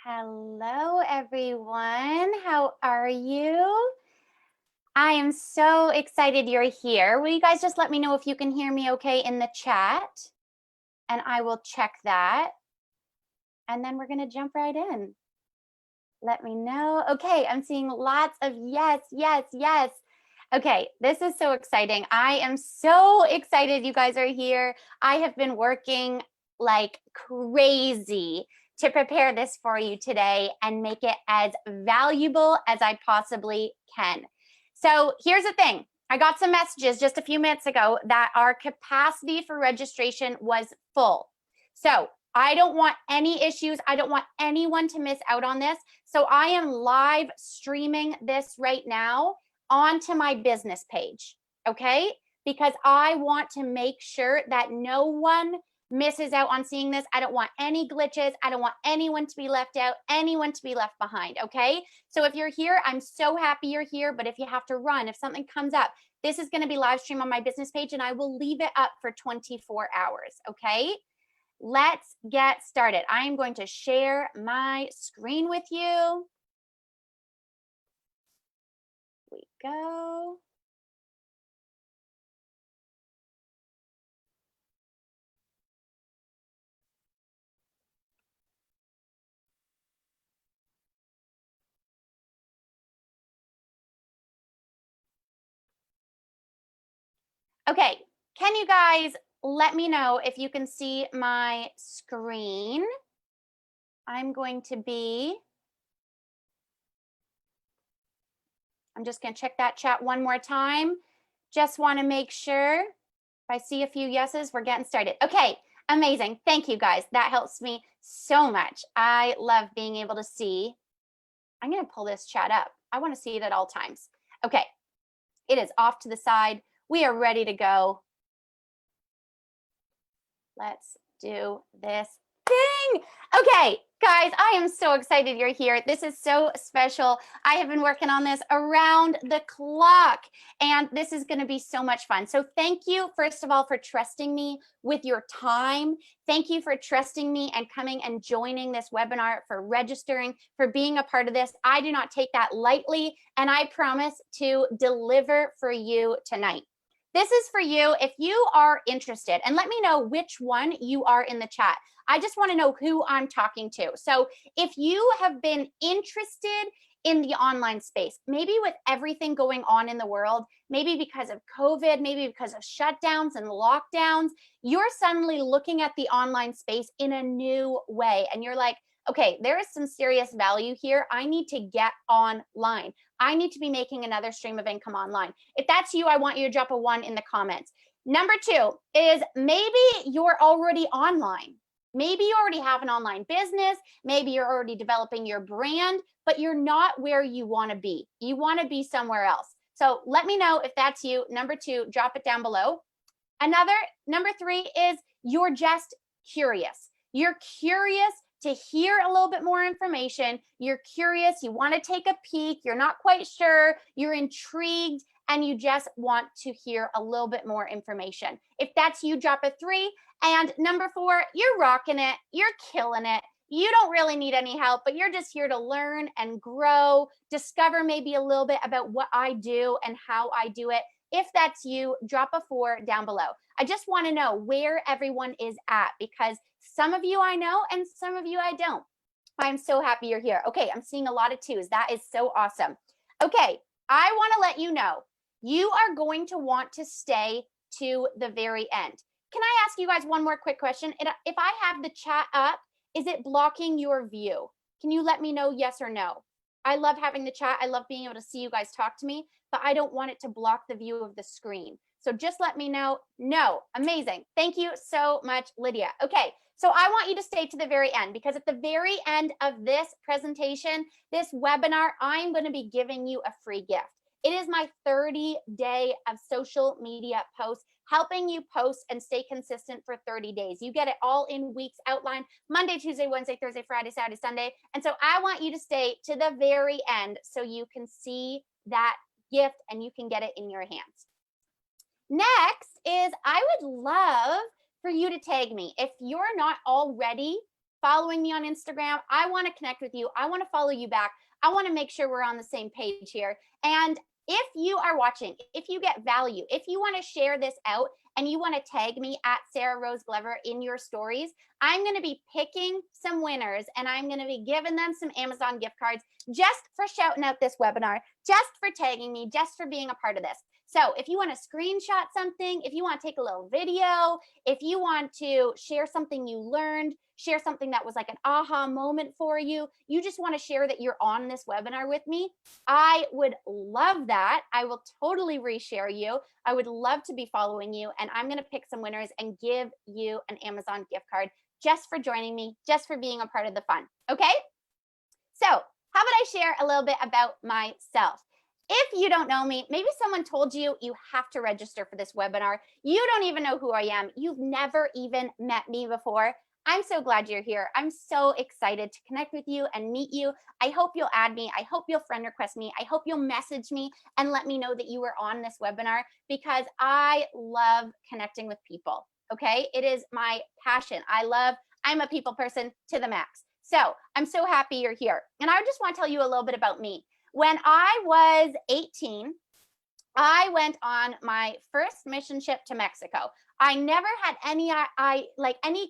Hello, everyone. How are you? I am so excited you're here. Will you guys just let me know if you can hear me okay in the chat? And I will check that. And then we're going to jump right in. Let me know. Okay, I'm seeing lots of yes, yes, yes. Okay, this is so exciting. I am so excited you guys are here. I have been working like crazy to prepare this for you today and make it as valuable as I possibly can. So here's the thing. I got some messages just a few minutes ago that our capacity for registration was full. So I don't want any issues. I don't want anyone to miss out on this. So I am live streaming this right now onto my business page, okay? Because I want to make sure that no one misses out on seeing this. I don't want any glitches. I don't want anyone to be left out, anyone to be left behind, okay? So if you're here, I'm so happy you're here, but if you have to run, if something comes up, this is gonna be live stream on my business page and I will leave it up for 24 hours, okay? Let's get started. I am going to share my screen with you. Here we go. Okay, can you guys let me know if you can see my screen? I'm just going to check that chat one more time. Just want to make sure. If I see a few yeses, we're getting started. Okay, amazing. Thank you guys. That helps me so much. I love being able to see. I'm going to pull this chat up. I want to see it at all times. Okay, it is off to the side. We are ready to go. Let's do this thing. Okay, guys, I am so excited you're here. This is so special. I have been working on this around the clock, and this is going to be so much fun. So thank you, first of all, for trusting me with your time. Thank you for trusting me and coming and joining this webinar, for registering, for being a part of this. I do not take that lightly, and I promise to deliver for you tonight. This is for you if you are interested, and let me know which one you are in the chat. I just want to know who I'm talking to. So if you have been interested in the online space, maybe with everything going on in the world, maybe because of COVID, maybe because of shutdowns and lockdowns, you're suddenly looking at the online space in a new way. And you're like, okay, there is some serious value here. I need to get online. I need to be making another stream of income online. If that's you, I want you to drop a 1 in the comments. Number 2 is maybe you're already online. Maybe you already have an online business. Maybe you're already developing your brand, but you're not where you want to be. You want to be somewhere else. So let me know if that's you. Number 2, drop it down below. Number 3 is you're just curious. You're curious to hear a little bit more information. You're curious, you want to take a peek, you're not quite sure, you're intrigued, and you just want to hear a little bit more information. If that's you, drop a 3. And number 4, you're rocking it, you're killing it. You don't really need any help, but you're just here to learn and grow, discover maybe a little bit about what I do and how I do it. If that's you, drop a 4 down below. I just want to know where everyone is at, because some of you I know and some of you I don't. I'm so happy you're here. Okay, I'm seeing a lot of 2s. That is so awesome. Okay, I want to let you know, you are going to want to stay to the very end. Can I ask you guys one more quick question? If I have the chat up, is it blocking your view? Can you let me know yes or no? I love having the chat. I love being able to see you guys talk to me, but I don't want it to block the view of the screen. So just let me know. No, amazing. Thank you so much, Lydia. Okay, so I want you to stay to the very end, because at the very end of this presentation, this webinar, I'm going to be giving you a free gift. It is my 30-day of social media posts, helping you post and stay consistent for 30 days. You get it all in weeks outlined: Monday, Tuesday, Wednesday, Thursday, Friday, Saturday, Sunday. And so I want you to stay to the very end so you can see that gift and you can get it in your hands. Next is, I would love for you to tag me. If you're not already following me on Instagram. I want to connect with you. I want to follow you back. I want to make sure we're on the same page here. And if you are watching, if you get value, if you want to share this out and you want to tag me at Sarah Rose Glover in your stories, I'm going to be picking some winners and I'm going to be giving them some Amazon gift cards just for shouting out this webinar, just for tagging me, just for being a part of this. So if you want to screenshot something, if you want to take a little video, if you want to share something you learned, share something that was like an aha moment for you, you just want to share that you're on this webinar with me, I would love that. I will totally reshare you. I would love to be following you, and I'm going to pick some winners and give you an Amazon gift card just for joining me, just for being a part of the fun. Okay? So how about I share a little bit about myself? If you don't know me, maybe someone told you you have to register for this webinar. You don't even know who I am. You've never even met me before. I'm so glad you're here. I'm so excited to connect with you and meet you. I hope you'll add me. I hope you'll friend request me. I hope you'll message me and let me know that you were on this webinar, because I love connecting with people. Okay, it is my passion. I'm a people person to the max. So I'm so happy you're here. And I just want to tell you a little bit about me. When I was 18, I went on my first mission trip to Mexico. I never had any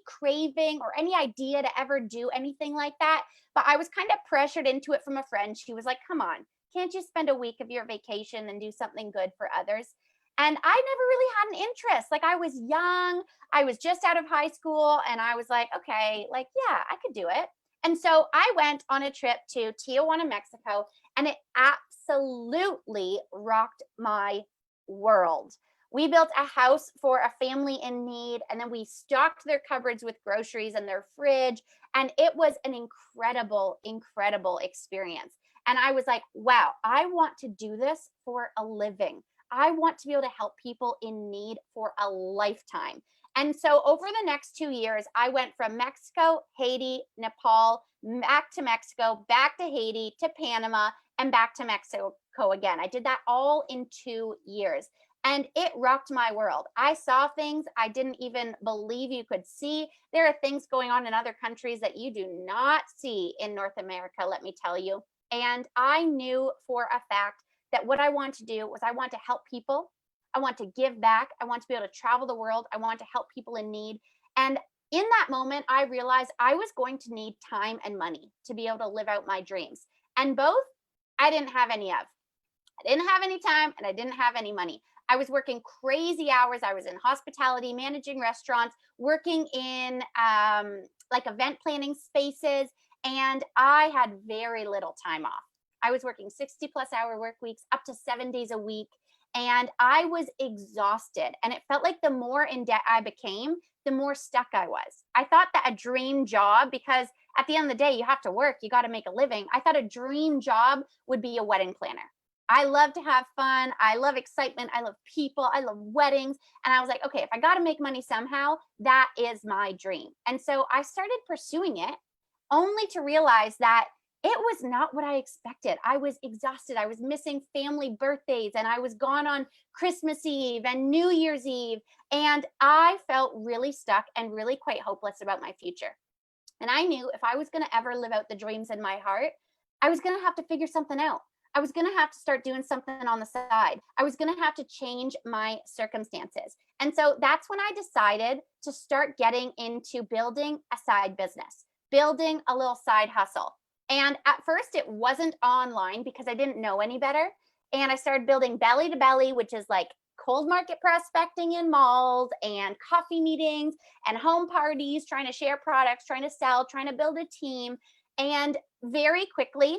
craving or any idea to ever do anything like that, but I was kind of pressured into it from a friend. She was like, "Come on, can't you spend a week of your vacation and do something good for others?" And I never really had an interest. Like, I was young, I was just out of high school, and I was like, okay, like, yeah, I could do it. And so I went on a trip to Tijuana, Mexico, and it absolutely rocked my world. We built a house for a family in need, and then we stocked their cupboards with groceries and their fridge. And it was an incredible, incredible experience. And I was like, wow, I want to do this for a living. I want to be able to help people in need for a lifetime. And so over the next 2 years, I went from Mexico, Haiti, Nepal, back to Mexico, back to Haiti, to Panama, and back to Mexico again. I did that all in 2 years. And it rocked my world. I saw things I didn't even believe you could see. There are things going on in other countries that you do not see in North America, let me tell you. And I knew for a fact that what I want to do was I want to help people. I want to give back. I want to be able to travel the world. I want to help people in need. And in that moment, I realized I was going to need time and money to be able to live out my dreams. And both, I didn't have any of. I didn't have any time and I didn't have any money. I was working crazy hours. I was in hospitality, managing restaurants, working in like event planning spaces, and I had very little time off. I was working 60+ hour work weeks, up to 7 days a week, and I was exhausted. And it felt like the more in debt I became, the more stuck I was. I thought that a dream job, because at the end of the day, you have to work, you got to make a living. I thought a dream job would be a wedding planner. I love to have fun. I love excitement. I love people. I love weddings. And I was like, okay, if I got to make money somehow, that is my dream. And so I started pursuing it, only to realize that it was not what I expected. I was exhausted. I was missing family birthdays, and I was gone on Christmas Eve and New Year's Eve. And I felt really stuck and really quite hopeless about my future. And I knew if I was going to ever live out the dreams in my heart, I was going to have to figure something out. I was going to have to start doing something on the side. I was going to have to change my circumstances. And so that's when I decided to start getting into building a side business, building a little side hustle. And at first it wasn't online because I didn't know any better. And I started building belly to belly, which is like cold market prospecting in malls and coffee meetings and home parties, trying to share products, trying to sell, trying to build a team. And very quickly,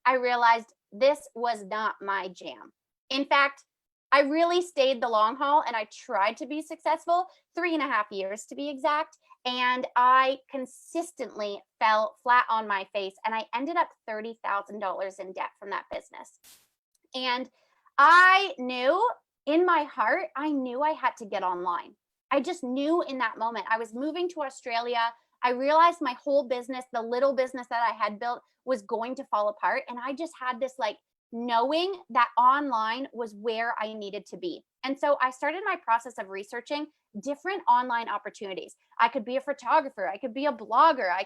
I realized this was not my jam. In fact, I really stayed the long haul and I tried to be successful, 3.5 years to be exact. And I consistently fell flat on my face, and I ended up $30,000 in debt from that business. And I knew in my heart, I knew I had to get online. I just knew in that moment. I was moving to Australia. I realized my whole business, the little business that I had built, was going to fall apart. And I just had this like knowing that online was where I needed to be. And so I started my process of researching different online opportunities. I could be a photographer, I could be a blogger, I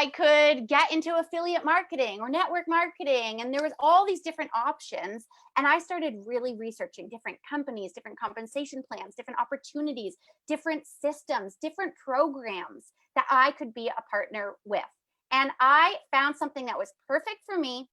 could get into affiliate marketing or network marketing, and there was all these different options. And I started really researching different companies, different compensation plans, different opportunities, different systems, different programs that I could be a partner with. And I found something that was perfect for me,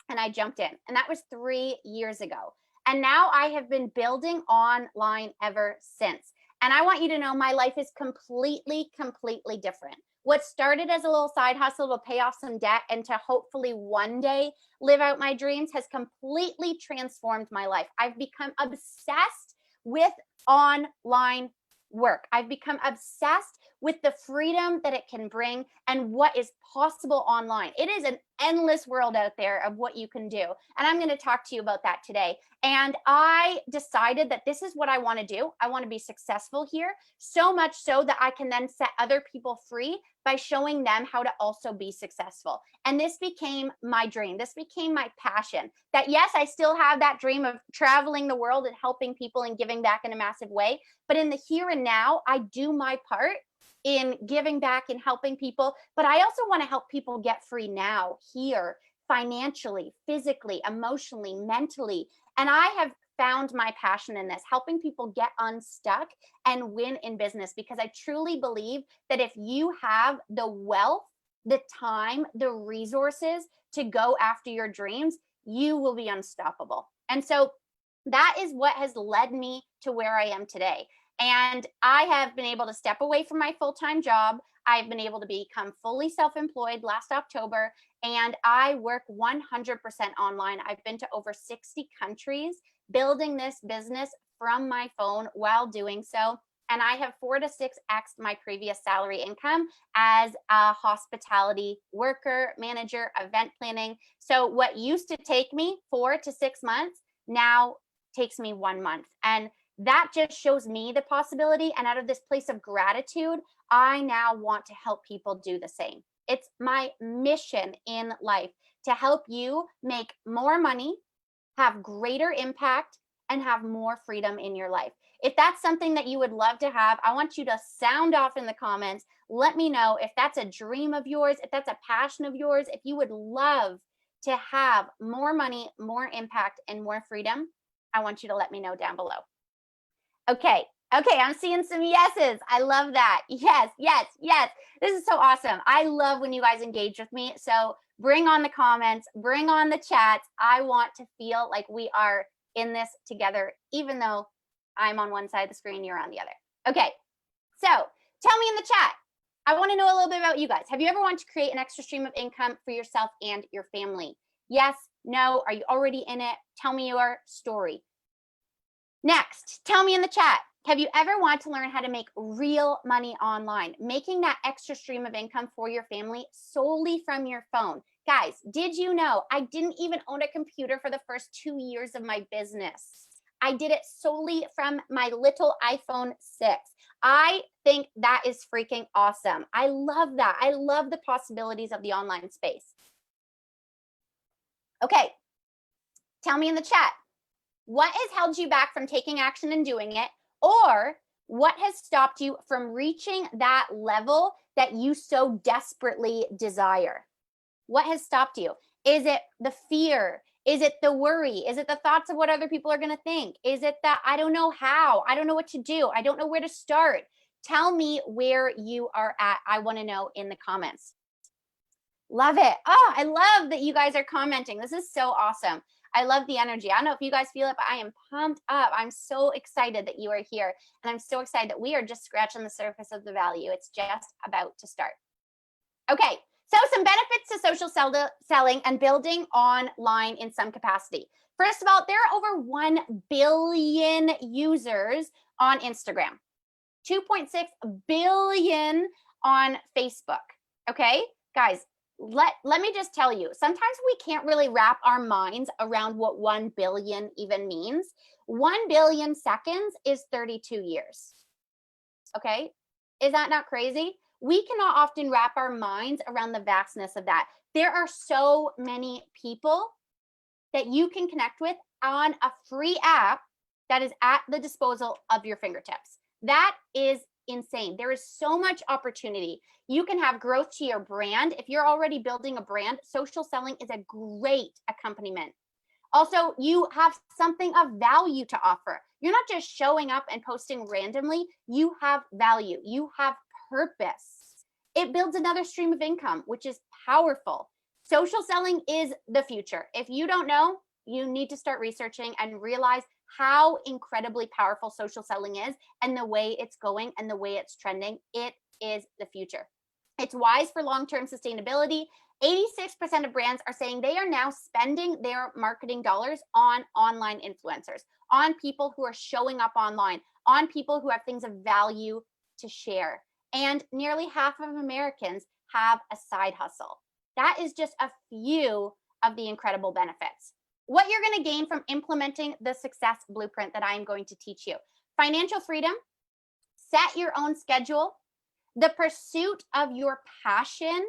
and I jumped in. And that was 3 years ago. And now I have been building online ever since. And I want you to know my life is completely, completely different. What started as a little side hustle to pay off some debt and to hopefully one day live out my dreams has completely transformed my life. I've become obsessed with online work. I've become obsessed with the freedom that it can bring and what is possible online. It is an endless world out there of what you can do. And I'm going to talk to you about that today. And I decided that this is what I want to do. I want to be successful here, so much so that I can then set other people free by showing them how to also be successful. And this became my dream. This became my passion. That yes, I still have that dream of traveling the world and helping people and giving back in a massive way. But in the here and now, I do my part in giving back and helping people. But I also want to help people get free now, here, financially, physically, emotionally, mentally. And I have found my passion in this, helping people get unstuck and win in business, because I truly believe that if you have the wealth, the time, the resources to go after your dreams, you will be unstoppable. And so that is what has led me to where I am today. And I have been able to step away from my full-time job. I've been able to become fully self-employed last October, and I work 100% online. I've been to over 60 countries building this business from my phone while doing so. And I have 4 to 6x my previous salary income as a hospitality worker, manager, event planning. So what used to take me 4 to 6 months now takes me 1 month. And that just shows me the possibility. And out of this place of gratitude, I now want to help people do the same. It's my mission in life to help you make more money, have greater impact, and have more freedom in your life. If that's something that you would love to have, I want you to sound off in the comments. Let me know if that's a dream of yours, if that's a passion of yours, if you would love to have more money, more impact, and more freedom. I want you to let me know down below. Okay, I'm seeing some yeses. I love that. Yes, yes, yes. This is so awesome. I love when you guys engage with me. So bring on the comments, bring on the chats. I want to feel like we are in this together, even though I'm on one side of the screen, you're on the other. Okay, so tell me in the chat. I want to know a little bit about you guys. Have you ever wanted to create an extra stream of income for yourself and your family? Yes, no, are you already in it? Tell me your story. Next, tell me in the chat, have you ever wanted to learn how to make real money online, making that extra stream of income for your family solely from your phone? Guys, did you know I didn't even own a computer for the first 2 years of my business? I did it solely from my little iPhone 6. I think that is freaking awesome. I love that. I love the possibilities of the online space. Okay, tell me in the chat. What has held you back from taking action and doing it? Or what has stopped you from reaching that level that you so desperately desire? What has stopped you? Is it the fear? Is it the worry? Is it the thoughts of what other people are going to think? Is it that I don't know how? I don't know what to do. I don't know where to start. Tell me where you are at. I want to know in the comments. Love it. Oh, I love that you guys are commenting. This is so awesome. I love the energy. I don't know if you guys feel it, but I am pumped up. I'm so excited that you are here. And I'm so excited that we are just scratching the surface of the value. It's just about to start. Okay, so some benefits to social selling and building online in some capacity. First of all, there are over 1 billion users on Instagram, 2.6 billion on Facebook. Okay, guys, let me just tell you, sometimes we can't really wrap our minds around what 1 billion even means. 1 billion seconds is 32 years. Okay, is that not crazy? We cannot often wrap our minds around the vastness of that. There are so many people that you can connect with on a free app that is at the disposal of your fingertips. That is insane. There is so much opportunity. You can have growth to your brand. If you're already building a brand, social selling is a great accompaniment. Also, you have something of value to offer. You're not just showing up and posting randomly. You have value. You have purpose. It builds another stream of income, which is powerful. Social selling is the future. If you don't know, you need to start researching and realize how incredibly powerful social selling is and the way it's going and the way it's trending. It is the future. It's wise for long-term sustainability. 86% of brands are saying they are now spending their marketing dollars on online influencers, on people who are showing up online, on people who have things of value to share. And nearly half of Americans have a side hustle. That is just a few of the incredible benefits. What you're going to gain from implementing the success blueprint that I am going to teach you: financial freedom, set your own schedule, the pursuit of your passion,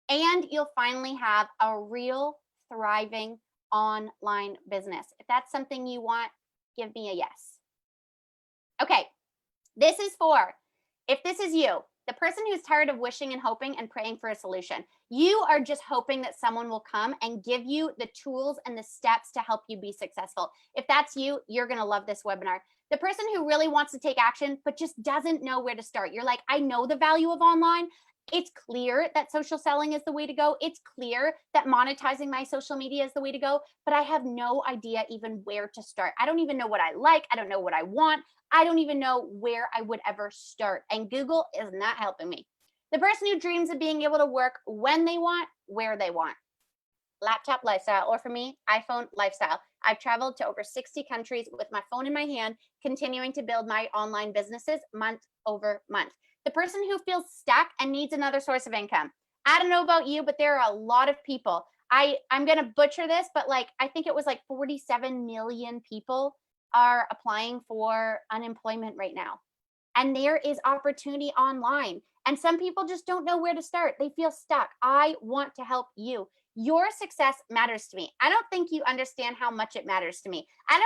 and you'll finally have a real thriving online business. If that's something you want, give me a yes. Okay, this is for, if this is you, the person who's tired of wishing and hoping and praying for a solution. You are just hoping that someone will come and give you the tools and the steps to help you be successful. If that's you, you're going to love this webinar. The person who really wants to take action, but just doesn't know where to start. You're like, I know the value of online. It's clear that social selling is the way to go. It's clear that monetizing my social media is the way to go, but I have no idea even where to start. I don't even know what I like. I don't know what I want. I don't even know where I would ever start. And Google is not helping me. The person who dreams of being able to work when they want, where they want. Laptop lifestyle, or for me, iPhone lifestyle. I've traveled to over 60 countries with my phone in my hand, continuing to build my online businesses month over month. The person who feels stuck and needs another source of income. I don't know about you, but there are a lot of people. I'm going to butcher this, but I think it was 47 million people are applying for unemployment right now. And there is opportunity online. And some people just don't know where to start. They feel stuck. I want to help you. Your success matters to me. I don't think you understand how much it matters to me. I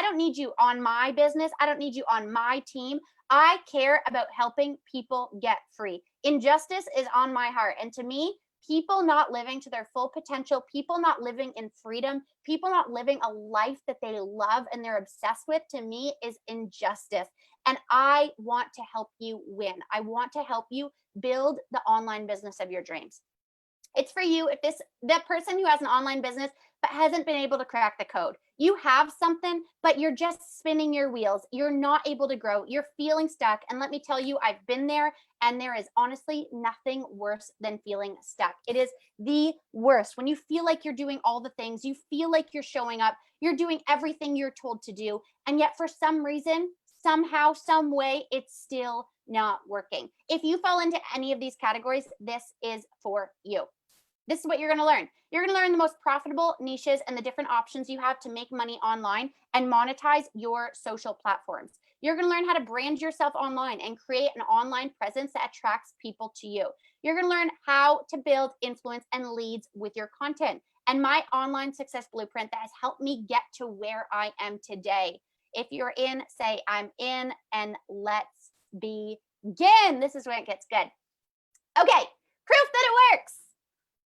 don't need you on my business. I don't need you on my team. I care about helping people get free. Injustice is on my heart. And to me, people not living to their full potential, people not living in freedom, people not living a life that they love and they're obsessed with, to me is injustice. And I want to help you win. I want to help you build the online business of your dreams. It's for you if the person who has an online business but hasn't been able to crack the code. You have something, but you're just spinning your wheels. You're not able to grow. You're feeling stuck. And let me tell you, I've been there, and there is honestly nothing worse than feeling stuck. It is the worst. When you feel like you're doing all the things, you feel like you're showing up, you're doing everything you're told to do, and yet for some reason, somehow, some way, it's still not working. If you fall into any of these categories, this is for you. This is what you're going to learn. You're going to learn the most profitable niches and the different options you have to make money online and monetize your social platforms. You're going to learn how to brand yourself online and create an online presence that attracts people to you. You're going to learn how to build influence and leads with your content, and my online success blueprint that has helped me get to where I am today. If you're in, say I'm in, and let's begin. This is where it gets good. Okay, proof that it works.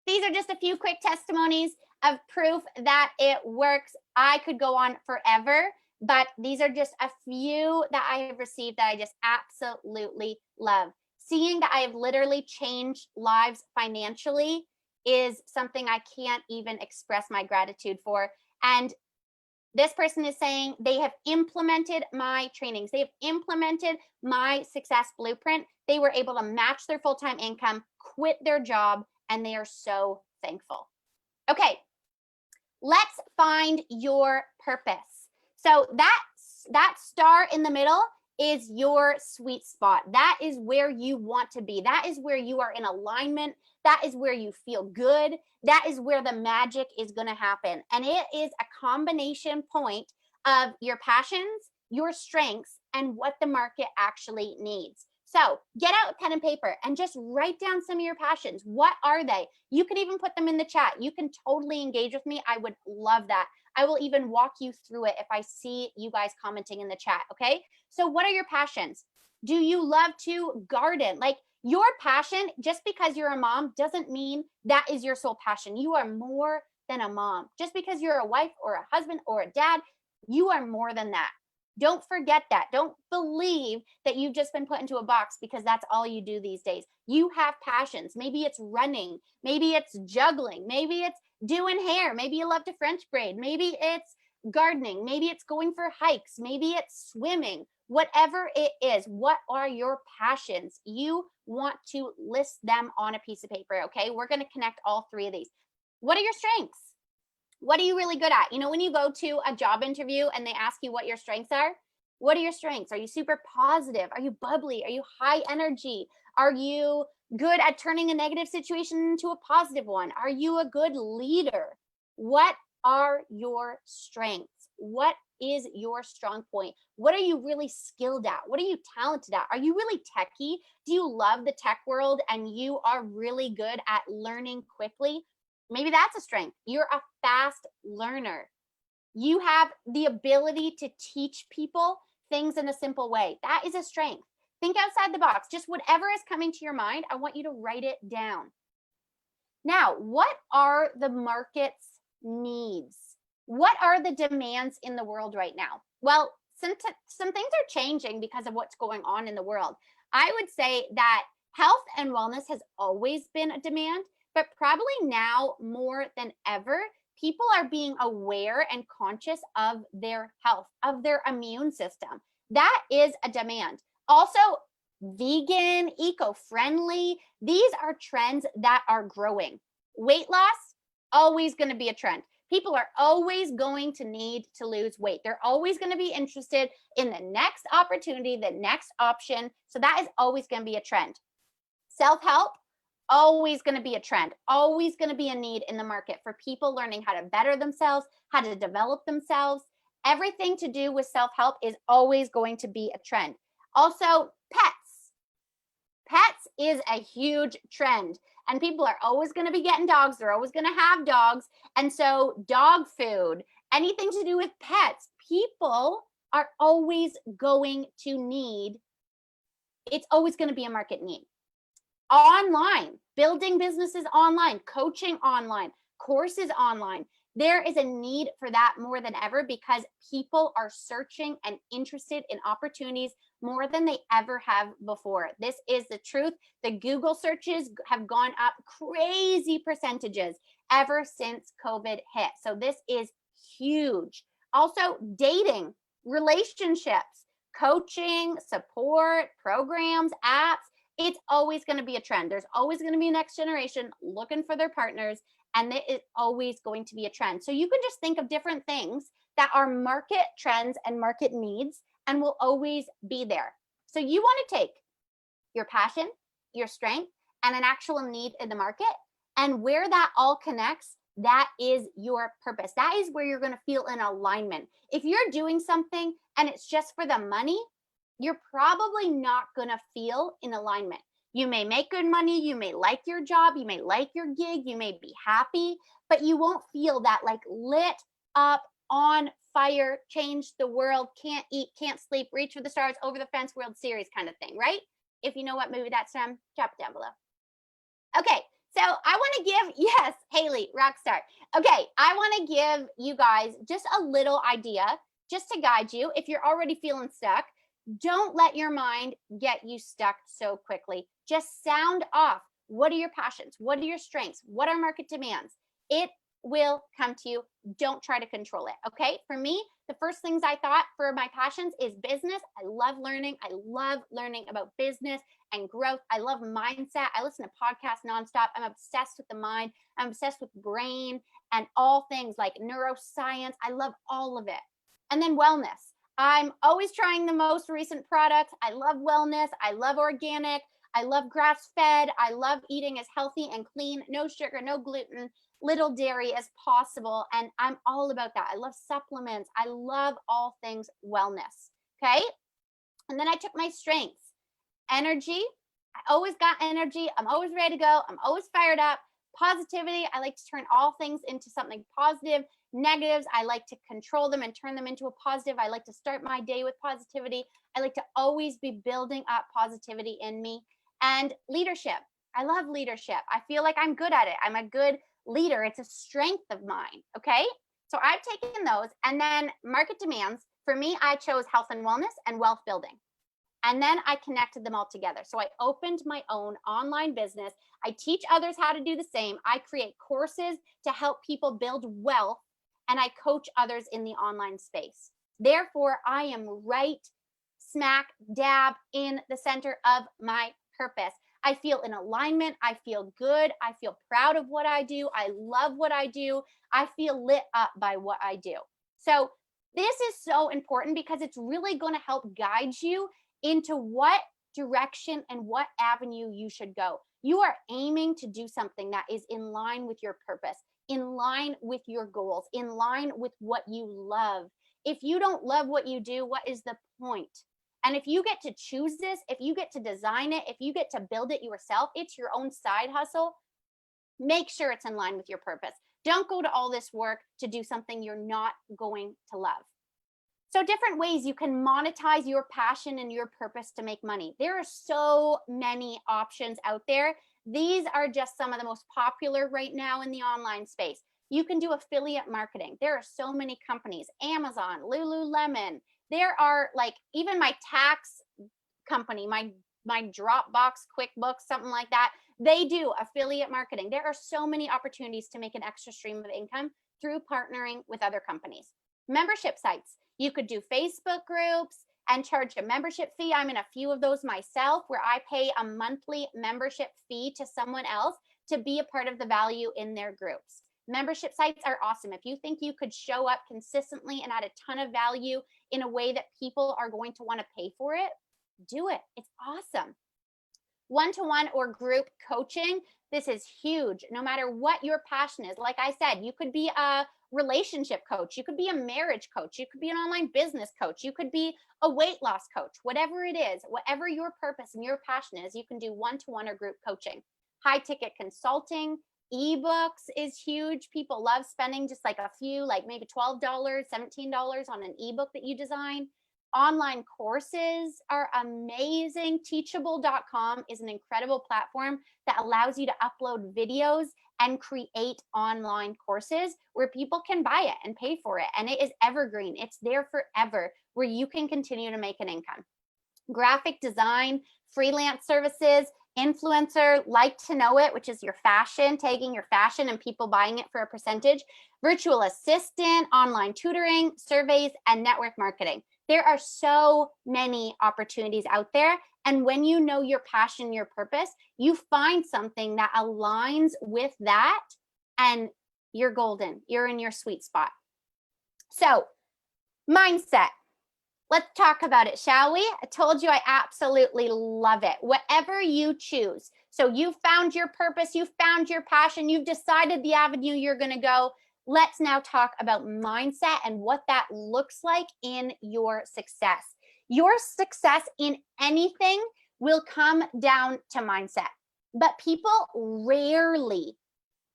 These are just a few quick testimonies of proof that it works. I could go on forever, but these are just a few that I have received that I just absolutely love. Seeing that I have literally changed lives financially is something I can't even express my gratitude for. And this person is saying they have implemented my trainings. They have implemented my success blueprint. They were able to match their full-time income, quit their job, and they are so thankful. Okay, let's find your purpose. So that star in the middle is your sweet spot. That is where you want to be. That is where you are in alignment. That is where you feel good. That is where the magic is going to happen. And it is a combination point of your passions, your strengths, and what the market actually needs. So get out pen and paper and just write down some of your passions. What are they? You can even put them in the chat. You can totally engage with me. I would love that. I will even walk you through it if I see you guys commenting in the chat. Okay. So, what are your passions? Do you love to garden? Like, your passion, just because you're a mom, doesn't mean that is your sole passion. You are more than a mom. Just because you're a wife or a husband or a dad, you are more than that. Don't forget that. Don't believe that you've just been put into a box because that's all you do these days. You have passions. Maybe it's running. Maybe it's juggling. Maybe it's doing hair. Maybe you love to French braid. Maybe it's gardening. Maybe it's going for hikes. Maybe it's swimming. Whatever it is, what are your passions? You want to list them on a piece of paper, okay? We're going to connect all three of these. What are your strengths? What are you really good at? You know, when you go to a job interview and they ask you what your strengths are, what are your strengths? Are you super positive? Are you bubbly? Are you high energy? Are you good at turning a negative situation into a positive one? Are you a good leader? What are your strengths? What is your strong point? What are you really skilled at? What are you talented at? Are you really techie? Do you love the tech world and you are really good at learning quickly? Maybe that's a strength. You're a fast learner. You have the ability to teach people things in a simple way. That is a strength. Think outside the box. Just whatever is coming to your mind, I want you to write it down. Now, what are the market's needs? What are the demands in the world right now? Well, some things are changing because of what's going on in the world. I would say that health and wellness has always been a demand, but probably now more than ever, people are being aware and conscious of their health, of their immune system. That is a demand. Also, vegan, eco-friendly, these are trends that are growing. Weight loss, always going to be a trend. People are always going to need to lose weight. They're always going to be interested in the next opportunity, the next option. So that is always going to be a trend. Self-help, always going to be a trend, always going to be a need in the market for people learning how to better themselves, how to develop themselves. Everything to do with self-help is always going to be a trend. Also, pets. Pets is a huge trend, and people are always going to be getting dogs. They're always going to have dogs. And so dog food, anything to do with pets, people are always going to need. It's always going to be a market need. Online, building businesses online, coaching online, courses online. There is a need for that more than ever because people are searching and interested in opportunities more than they ever have before. This is the truth. The Google searches have gone up crazy percentages ever since COVID hit. So this is huge. Also, dating, relationships, coaching, support, programs, apps. It's always going to be a trend. There's always going to be a next generation looking for their partners, and it is always going to be a trend. So you can just think of different things that are market trends and market needs and will always be there. So you want to take your passion, your strength, and an actual need in the market, and where that all connects, that is your purpose. That is where you're going to feel in alignment. If you're doing something and it's just for the money, you're probably not going to feel in alignment. You may make good money, you may like your job, you may like your gig, you may be happy, but you won't feel that like lit up, on fire, change the world, can't eat, can't sleep, reach for the stars, over the fence, World Series kind of thing, right? If you know what movie that's from, drop it down below. Okay, so I want to give, yes, Haley, rock star. Okay, I want to give you guys just a little idea, just to guide you. If you're already feeling stuck, don't let your mind get you stuck so quickly. Just sound off. What are your passions? What are your strengths? What are market demands? It will come to you. Don't try to control it. Okay. For me, the first things I thought for my passions is business. I love learning. I love learning about business and growth. I love mindset. I listen to podcasts nonstop. I'm obsessed with the mind. I'm obsessed with brain and all things like neuroscience. I love all of it. And then wellness. I'm always trying the most recent products. I love wellness. I love organic. I love grass-fed. I love eating as healthy and clean, no sugar, no gluten, little dairy as possible. And I'm all about that. I love supplements. I love all things wellness. Okay. And then I took my strengths. Energy. I always got energy. I'm always ready to go. I'm always fired up. Positivity. I like to turn all things into something positive. negatives. I like to control them and turn them into a positive. I like to start my day with positivity. I like to always be building up positivity in me. And leadership. I love leadership. I feel like I'm good at it. I'm a good leader. It's a strength of mine. Okay. So I've taken those. And then market demands. For me, I chose health and wellness and wealth building. And then I connected them all together. So I opened my own online business. I teach others how to do the same. I create courses to help people build wealth, and I coach others in the online space. Therefore, I am right smack dab in the center of my purpose. I feel in alignment. I feel good. I feel proud of what I do. I love what I do. I feel lit up by what I do. So this is so important because it's really going to help guide you into what direction and what avenue you should go. You are aiming to do something that is in line with your purpose, in line with your goals, in line with what you love. If you don't love what you do, what is the point? And if you get to choose this, if you get to design it, if you get to build it yourself, it's your own side hustle. Make sure it's in line with your purpose. Don't go to all this work to do something you're not going to love. So different ways you can monetize your passion and your purpose to make money. There are so many options out there. These are just some of the most popular right now in the online space. You can do affiliate marketing. There are so many companies, Amazon, Lululemon. There are like even my tax company, my Dropbox, QuickBooks, something like that. They do affiliate marketing. There are so many opportunities to make an extra stream of income through partnering with other companies. Membership sites. You could do Facebook groups and charge a membership fee. I'm in a few of those myself where I pay a monthly membership fee to someone else to be a part of the value in their groups. Membership sites are awesome. If you think you could show up consistently and add a ton of value in a way that people are going to want to pay for it, do it. It's awesome. One-to-one or group coaching. This is huge. No matter what your passion is. Like I said, you could be a relationship coach. You could be a marriage coach. You could be an online business coach. You could be a weight loss coach. Whatever it is, whatever your purpose and your passion is, you can do one-to-one or group coaching. High ticket consulting. Ebooks is huge. People love spending just like a few, like maybe $12, $17 on an ebook that you design. Online courses are amazing. Teachable.com is an incredible platform that allows you to upload videos and create online courses where people can buy it and pay for it. And it is evergreen. It's there forever where you can continue to make an income. Graphic design, freelance services, influencer, like to know it, which is your fashion, taking your fashion and people buying it for a percentage, virtual assistant, online tutoring, surveys, and network marketing. There are so many opportunities out there. And when you know your passion, your purpose, you find something that aligns with that and you're golden. You're in your sweet spot. So, mindset. Let's talk about it, shall we? I told you I absolutely love it. Whatever you choose. So you found your purpose, you found your passion, you've decided the avenue you're going to go. Let's now talk about mindset and what that looks like in your success. Your success in anything will come down to mindset. But people rarely,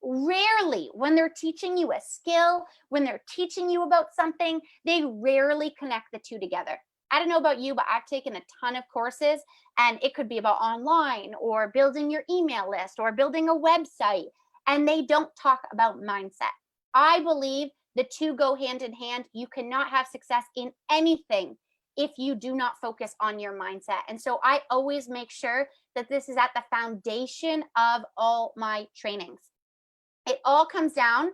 when they're teaching you a skill, when they're teaching you about something, they rarely connect the two together. I don't know about you, but I've taken a ton of courses, and it could be about online or building your email list or building a website, and they don't talk about mindset. I believe the two go hand in hand. You cannot have success in anything if you do not focus on your mindset. And so I always make sure that this is at the foundation of all my trainings. It all comes down,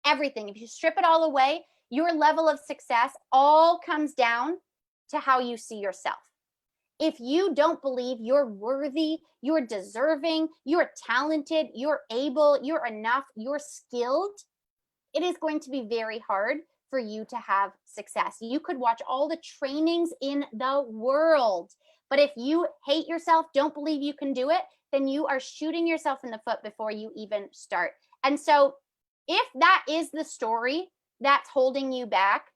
everything. If you strip it all away, your level of success all comes down to how you see yourself. If you don't believe you're worthy, you're deserving, you're talented, you're able, you're enough, you're skilled, it is going to be very hard for you to have success. You could watch all the trainings in the world, but if you hate yourself, don't believe you can do it, then you are shooting yourself in the foot before you even start. And so if that is the story that's holding you back,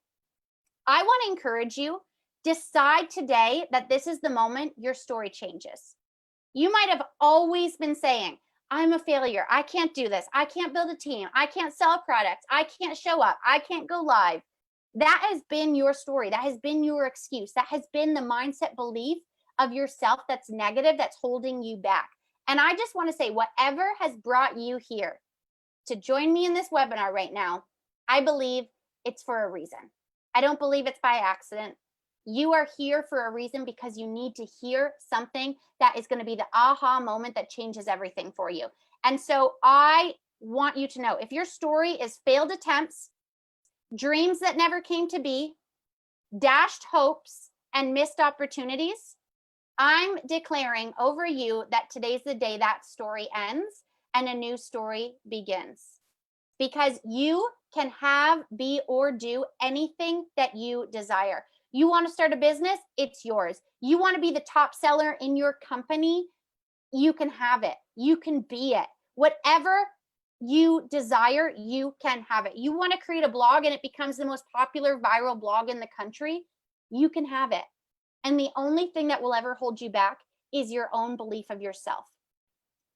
I want to encourage you, decide today that this is the moment your story changes. You might have always been saying, I'm a failure. I can't do this. I can't build a team. I can't sell products. I can't show up. I can't go live. That has been your story. That has been your excuse. That has been the mindset belief of yourself that's negative, that's holding you back. And I just want to say, whatever has brought you here to join me in this webinar right now, I believe it's for a reason. I don't believe it's by accident. You are here for a reason because you need to hear something that is going to be the aha moment that changes everything for you. And so I want you to know, if your story is failed attempts, dreams that never came to be, dashed hopes, and missed opportunities, I'm declaring over you that today's the day that story ends and a new story begins. Because you can have, be, or do anything that you desire. You want to start a business, it's yours. You want to be the top seller in your company, you can have it. You can be it. Whatever you desire, you can have it. You want to create a blog and it becomes the most popular viral blog in the country, you can have it. And the only thing that will ever hold you back is your own belief of yourself.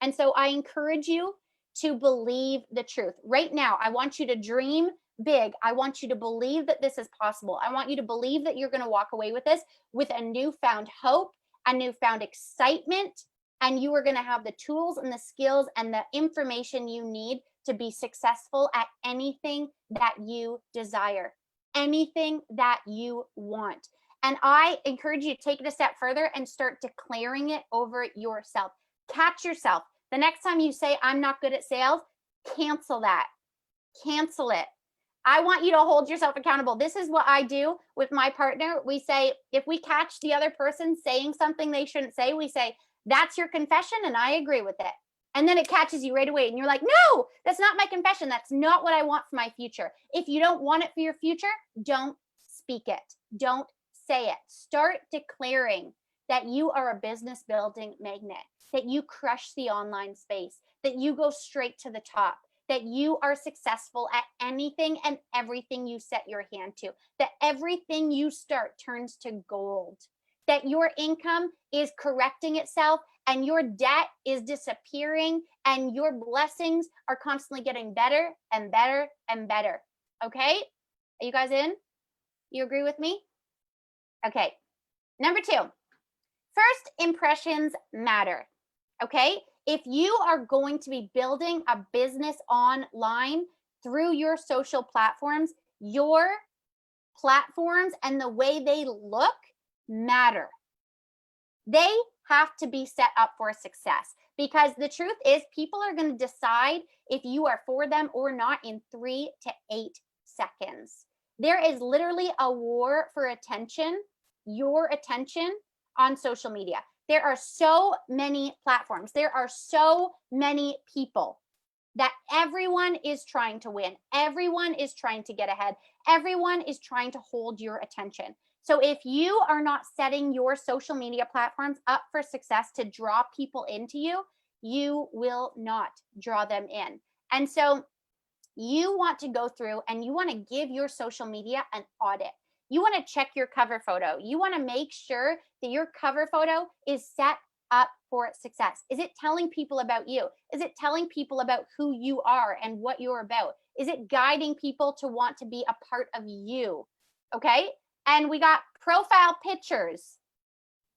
And so I encourage you to believe the truth. Right now, I want you to dream big. I want you to believe that this is possible. I want you to believe that you're going to walk away with this with a newfound hope, a newfound excitement, and you are going to have the tools and the skills and the information you need to be successful at anything that you desire, anything that you want. And I encourage you to take it a step further and start declaring it over yourself. Catch yourself. The next time you say, I'm not good at sales, cancel that. Cancel it. I want you to hold yourself accountable. This is what I do with my partner. We say, if we catch the other person saying something they shouldn't say, we say, that's your confession and I agree with it. And then it catches you right away and you're like, no, that's not my confession. That's not what I want for my future. If you don't want it for your future, don't speak it. Don't say it. Start declaring that you are a business building magnet, that you crush the online space, that you go straight to the top, that you are successful at anything and everything you set your hand to, that everything you start turns to gold, that your income is correcting itself and your debt is disappearing and your blessings are constantly getting better and better and better. Okay? Are you guys in? You agree with me? Okay. Number 2, first impressions matter. Okay? If you are going to be building a business online through your social platforms, your platforms and the way they look matter. They have to be set up for success because the truth is people are going to decide if you are for them or not in 3 to 8 seconds. There is literally a war for attention, your attention on social media. There are so many platforms. There are so many people that everyone is trying to win. Everyone is trying to get ahead. Everyone is trying to hold your attention. So if you are not setting your social media platforms up for success to draw people into you, you will not draw them in. And so you want to go through and you want to give your social media an audit. You want to check your cover photo. You want to make sure that your cover photo is set up for success. Is it telling people about you? Is it telling people about who you are and what you're about? Is it guiding people to want to be a part of you? Okay. And we got profile pictures.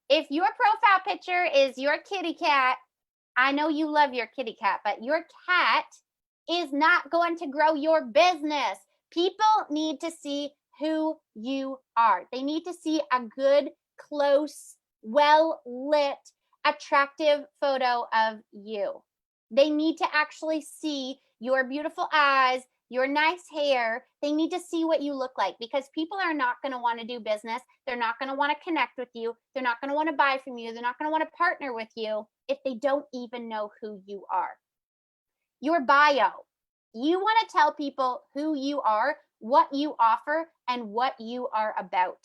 If your profile picture is your kitty cat, I know you love your kitty cat, but your cat is not going to grow your business. People need to see who you are. They need to see a good, close, well-lit, attractive photo of you. They need to actually see your beautiful eyes, your nice hair. They need to see what you look like because people are not going to want to do business. They're not going to want to connect with you. They're not going to want to buy from you. They're not going to want to partner with you if they don't even know who you are. Your bio. You want to tell people who you are, what you offer, and what you are about.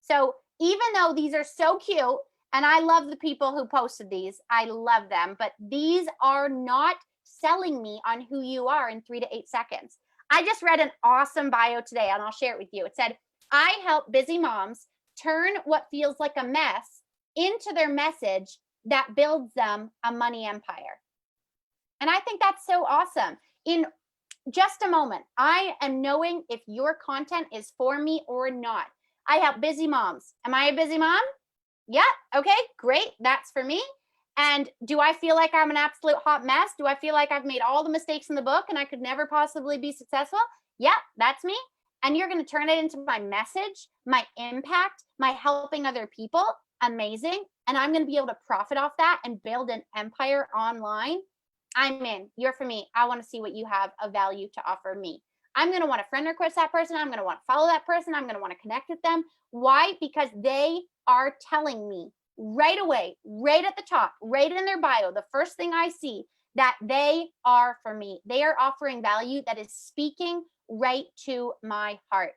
So even though these are so cute, and I love the people who posted these, I love them, but these are not selling me on who you are in 3 to 8 seconds. I just read an awesome bio today, and I'll share it with you. It said, I help busy moms turn what feels like a mess into their message that builds them a money empire. And I think that's so awesome. In just a moment, I am knowing if your content is for me or not. I help busy moms. Am I a busy mom? Yeah. Okay, great. That's for me. And do I feel like I'm an absolute hot mess? Do I feel like I've made all the mistakes in the book and I could never possibly be successful? Yeah, that's me. And you're going to turn it into my message, my impact, my helping other people. Amazing. And I'm going to be able to profit off that and build an empire online. I'm in. You're for me. I want to see what you have of value to offer me. I'm going to want to friend request that person. I'm going to want to follow that person. I'm going to want to connect with them. Why? Because they are telling me right away, right at the top, right in their bio, the first thing I see, that they are for me. They are offering value that is speaking right to my heart.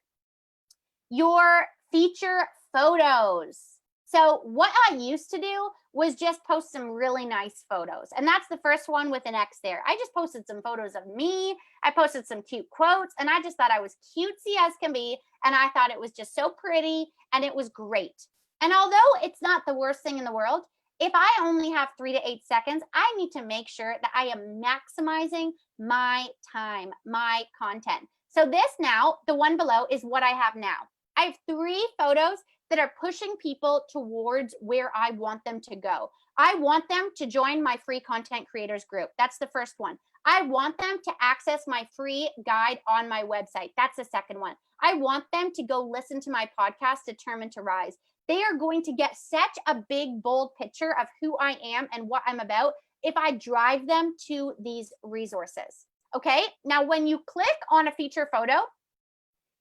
Your feature photos. So what I used to do was just post some really nice photos. And that's the first one with an X there. I just posted some photos of me. I posted some cute quotes, and I just thought I was cutesy as can be. And I thought it was just so pretty and it was great. And although it's not the worst thing in the world, if I only have 3 to 8 seconds, I need to make sure that I am maximizing my time, my content. So this now, the one below, is what I have now. I have 3 photos that are pushing people towards where I want them to go. I want them to join my free content creators group. That's the first one. I want them to access my free guide on my website. That's the second one. I want them to go listen to my podcast, Determined to Rise. They are going to get such a big, bold picture of who I am and what I'm about if I drive them to these resources. Okay, now when you click on a feature photo,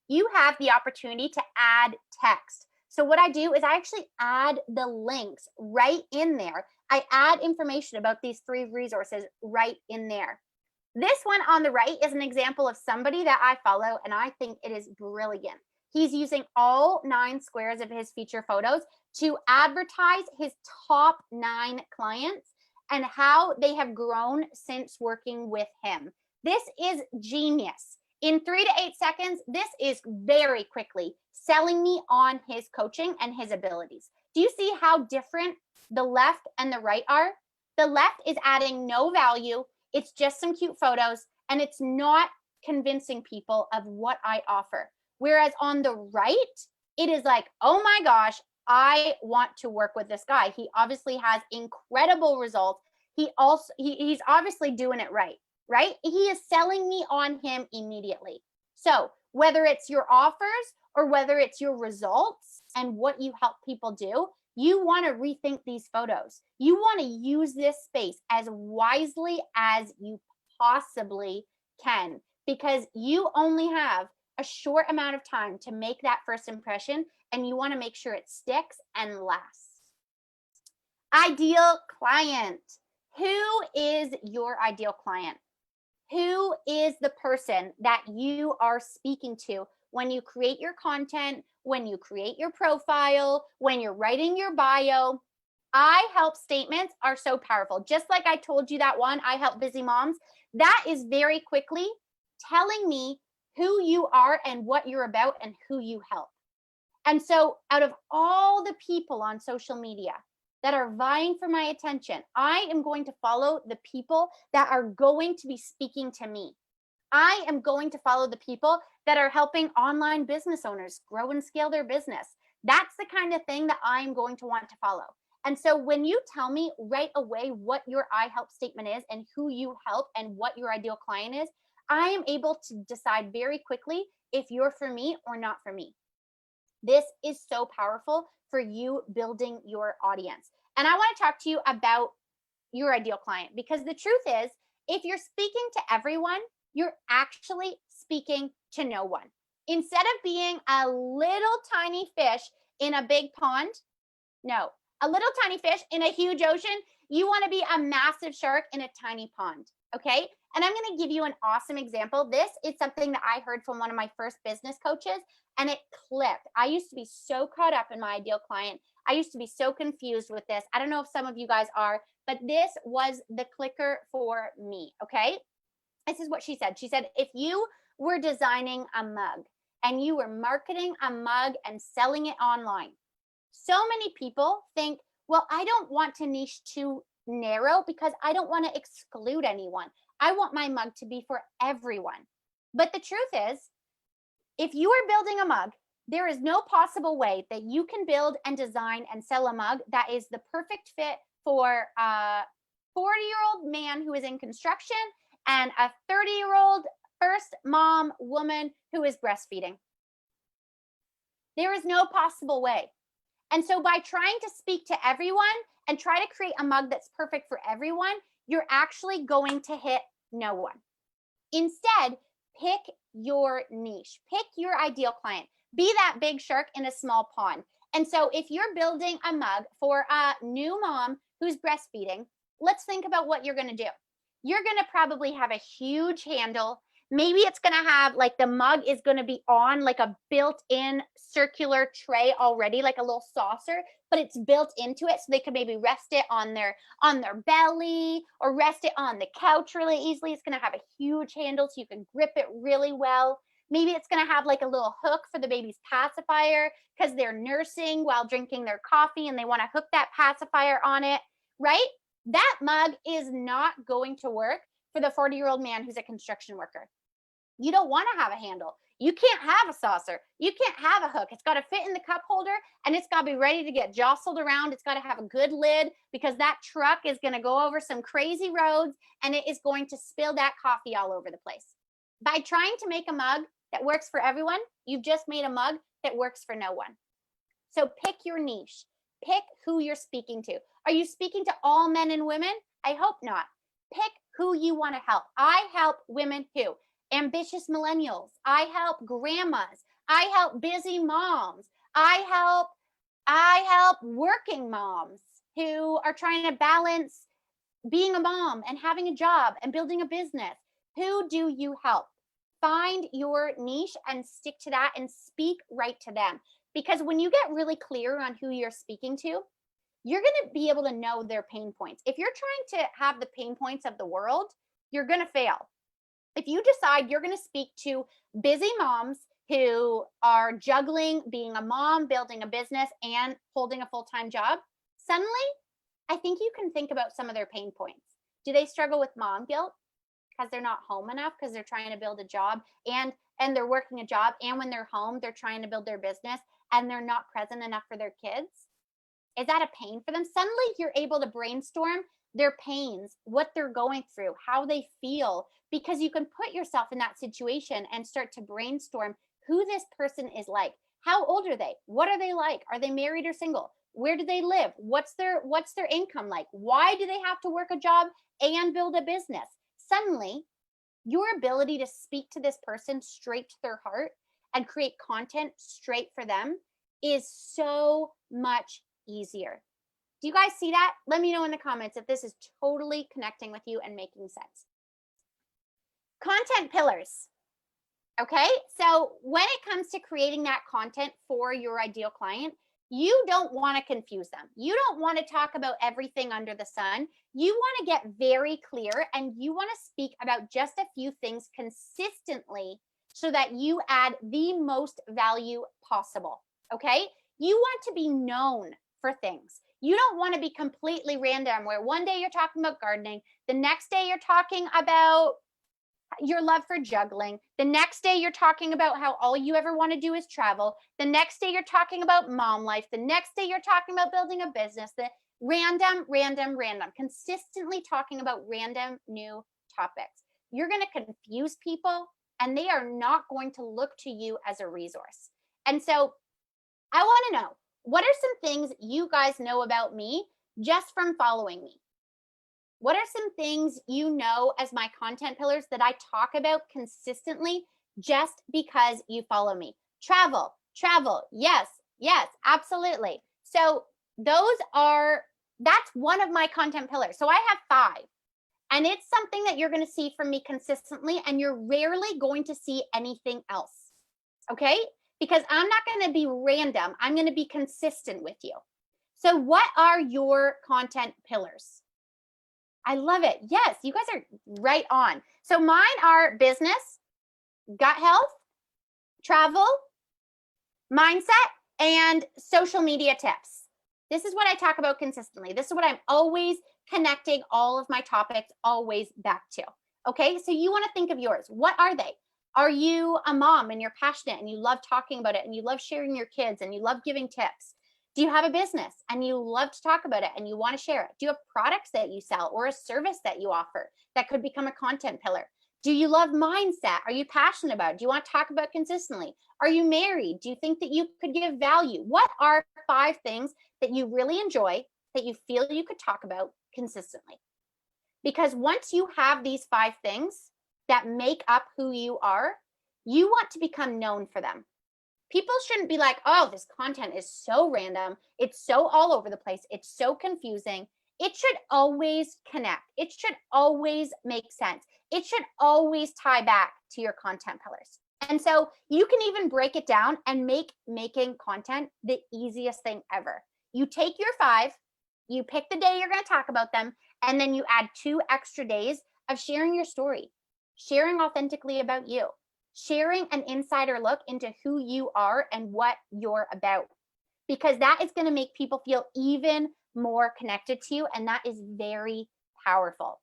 you have the opportunity to add text. So what I do is I actually add the links right in there. I add information about these 3 resources right in there. This one on the right is an example of somebody that I follow, and I think it is brilliant. He's using all 9 squares of his feature photos to advertise his top 9 clients and how they have grown since working with him. This is genius. In 3 to 8 seconds, this is very quickly selling me on his coaching and his abilities. Do you see how different the left and the right are? The left is adding no value. It's just some cute photos, and it's not convincing people of what I offer. Whereas on the right, it is like, oh my gosh, I want to work with this guy. He obviously has incredible results. He's obviously doing it right. Right? He is selling me on him immediately. So whether it's your offers or whether it's your results and what you help people do, you want to rethink these photos. You want to use this space as wisely as you possibly can, because you only have a short amount of time to make that first impression, and you want to make sure it sticks and lasts. Ideal client. Who is your ideal client? Who is the person that you are speaking to when you create your content, when you create your profile, when you're writing your bio? I help statements are so powerful. Just like I told you that one, I help busy moms. That is very quickly telling me who you are and what you're about and who you help. And so out of all the people on social media that are vying for my attention, I am going to follow the people that are going to be speaking to me. I am going to follow the people that are helping online business owners grow and scale their business. That's the kind of thing that I'm going to want to follow. And so when you tell me right away what your I help statement is and who you help and what your ideal client is, I am able to decide very quickly if you're for me or not for me. This is so powerful for you building your audience. And I want to talk to you about your ideal client, because the truth is, if you're speaking to everyone, you're actually speaking to no one. Instead of being a little tiny fish in a big pond, no, a little tiny fish in a huge ocean, you want to be a massive shark in a tiny pond. Okay. And I'm going to give you an awesome example. This is something that I heard from one of my first business coaches, and it clicked. I used to be so caught up in my ideal client. I used to be so confused with this. I don't know if some of you guys are, but this was the clicker for me. Okay. This is what she said. She said, if you were designing a mug and you were marketing a mug and selling it online, so many people think, well, I don't want to niche too narrow because I don't want to exclude anyone. I want my mug to be for everyone. But the truth is, if you are building a mug, there is no possible way that you can build and design and sell a mug that is the perfect fit for a 40-year-old man who is in construction and a 30-year-old first mom woman who is breastfeeding. There is no possible way. And so by trying to speak to everyone and try to create a mug that's perfect for everyone, you're actually going to hit no one. Instead, pick your niche, pick your ideal client, be that big shark in a small pond. And so if you're building a mug for a new mom who's breastfeeding, let's think about what you're going to do. You're going to probably have a huge handle. Maybe it's going to have like the mug is going to be on like a built-in circular tray already, like a little saucer, but it's built into it so they could maybe rest it on their belly or rest it on the couch really easily. It's going to have a huge handle so you can grip it really well. Maybe it's going to have like a little hook for the baby's pacifier because they're nursing while drinking their coffee and they want to hook that pacifier on it, right? That mug is not going to work for the 40-year-old man who's a construction worker. You don't want to have a handle. You can't have a saucer. You can't have a hook. It's got to fit in the cup holder and it's got to be ready to get jostled around. It's got to have a good lid because that truck is going to go over some crazy roads and it is going to spill that coffee all over the place. By trying to make a mug that works for everyone, you've just made a mug that works for no one. So pick your niche. Pick who you're speaking to. Are you speaking to all men and women? I hope not. Pick who you want to help. I help women who? Ambitious millennials. I help grandmas. I help busy moms. I help working moms who are trying to balance being a mom and having a job and building a business. Who do you help? Find your niche and stick to that and speak right to them. Because when you get really clear on who you're speaking to, you're going to be able to know their pain points. If you're trying to have the pain points of the world, you're going to fail. If you decide you're going to speak to busy moms who are juggling being a mom, building a business, and holding a full-time job, suddenly, I think you can think about some of their pain points. Do they struggle with mom guilt because they're not home enough because they're trying to build a job and they're working a job, and when they're home, they're trying to build their business and they're not present enough for their kids? Is that a pain for them? Suddenly, you're able to brainstorm their pains, what they're going through, how they feel, because you can put yourself in that situation and start to brainstorm who this person is like. How old are they? What are they like? Are they married or single? Where do they live? What's their income like? Why do they have to work a job and build a business? Suddenly, your ability to speak to this person straight to their heart and create content straight for them is so much easier. Do you guys see that? Let me know in the comments if this is totally connecting with you and making sense. Content pillars. Okay, so when it comes to creating that content for your ideal client, you don't want to confuse them. You don't want to talk about everything under the sun. You want to get very clear and you want to speak about just a few things consistently so that you add the most value possible. Okay, you want to be known for things. You don't want to be completely random where one day you're talking about gardening, the next day you're talking about your love for juggling, the next day you're talking about how all you ever want to do is travel, the next day you're talking about mom life, the next day you're talking about building a business. The random, consistently talking about random new topics. You're going to confuse people and they are not going to look to you as a resource. And so I want to know, what are some things you guys know about me just from following me? What are some things you know as my content pillars that I talk about consistently just because you follow me? Travel. Yes, absolutely. So that's one of my content pillars. So I have 5. And it's something that you're going to see from me consistently, and you're rarely going to see anything else. Okay? Because I'm not going to be random. I'm going to be consistent with you. So what are your content pillars? I love it. Yes, you guys are right on. So mine are business, gut health, travel, mindset, and social media tips. This is what I talk about consistently. This is what I'm always connecting all of my topics always back to. Okay, so you want to think of yours. What are they? Are you a mom and you're passionate and you love talking about it and you love sharing your kids and you love giving tips? Do you have a business and you love to talk about it and you want to share it? Do you have products that you sell or a service that you offer that could become a content pillar? Do you love mindset? Are you passionate about it? Do you want to talk about it consistently? Are you married? Do you think that you could give value? What are 5 things that you really enjoy that you feel you could talk about consistently? Because once you have these 5 things that make up who you are, you want to become known for them. People shouldn't be like, oh, this content is so random. It's so all over the place. It's so confusing. It should always connect. It should always make sense. It should always tie back to your content pillars. And so you can even break it down and make making content the easiest thing ever. You take your 5, you pick the day you're going to talk about them, and then you add 2 extra days of sharing your story, sharing authentically about you, sharing an insider look into who you are and what you're about, because that is going to make people feel even more connected to you, and that is very powerful.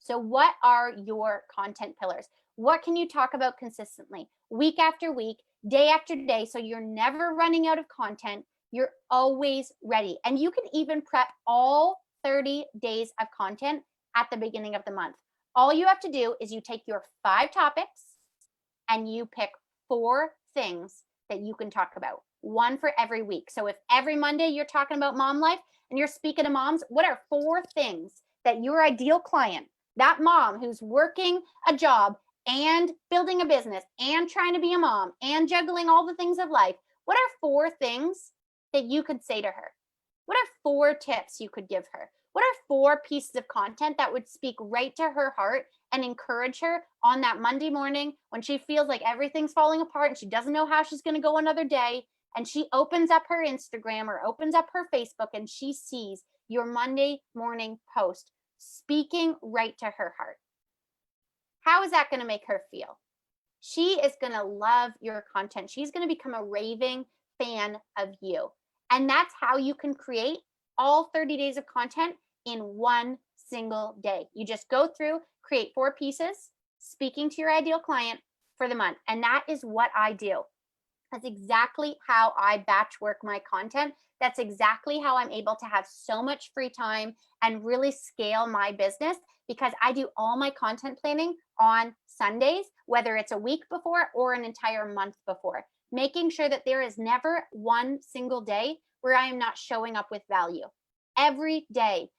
So what are your content pillars? What can you talk about consistently, week after week, day after day, so you're never running out of content? You're always ready. And you can even prep all 30 days of content at the beginning of the month. All you have to do is you take your 5 topics and you pick 4 things that you can talk about, 1 for every week. So if every Monday you're talking about mom life and you're speaking to moms, what are 4 things that your ideal client, that mom who's working a job and building a business and trying to be a mom and juggling all the things of life, what are 4 things that you could say to her? What are 4 tips you could give her? What are 4 pieces of content that would speak right to her heart and encourage her on that Monday morning when she feels like everything's falling apart and she doesn't know how she's going to go another day, and she opens up her Instagram or opens up her Facebook and she sees your Monday morning post speaking right to her heart? How is that going to make her feel? She is going to love your content. She's going to become a raving fan of you. And that's how you can create all 30 days of content in one single day. You just go through, create 4 pieces, speaking to your ideal client for the month. And that is what I do. That's exactly how I batch work my content. That's exactly how I'm able to have so much free time and really scale my business, because I do all my content planning on Sundays, whether it's a week before or an entire month before, making sure that there is never one single day where I am not showing up with value. Every day,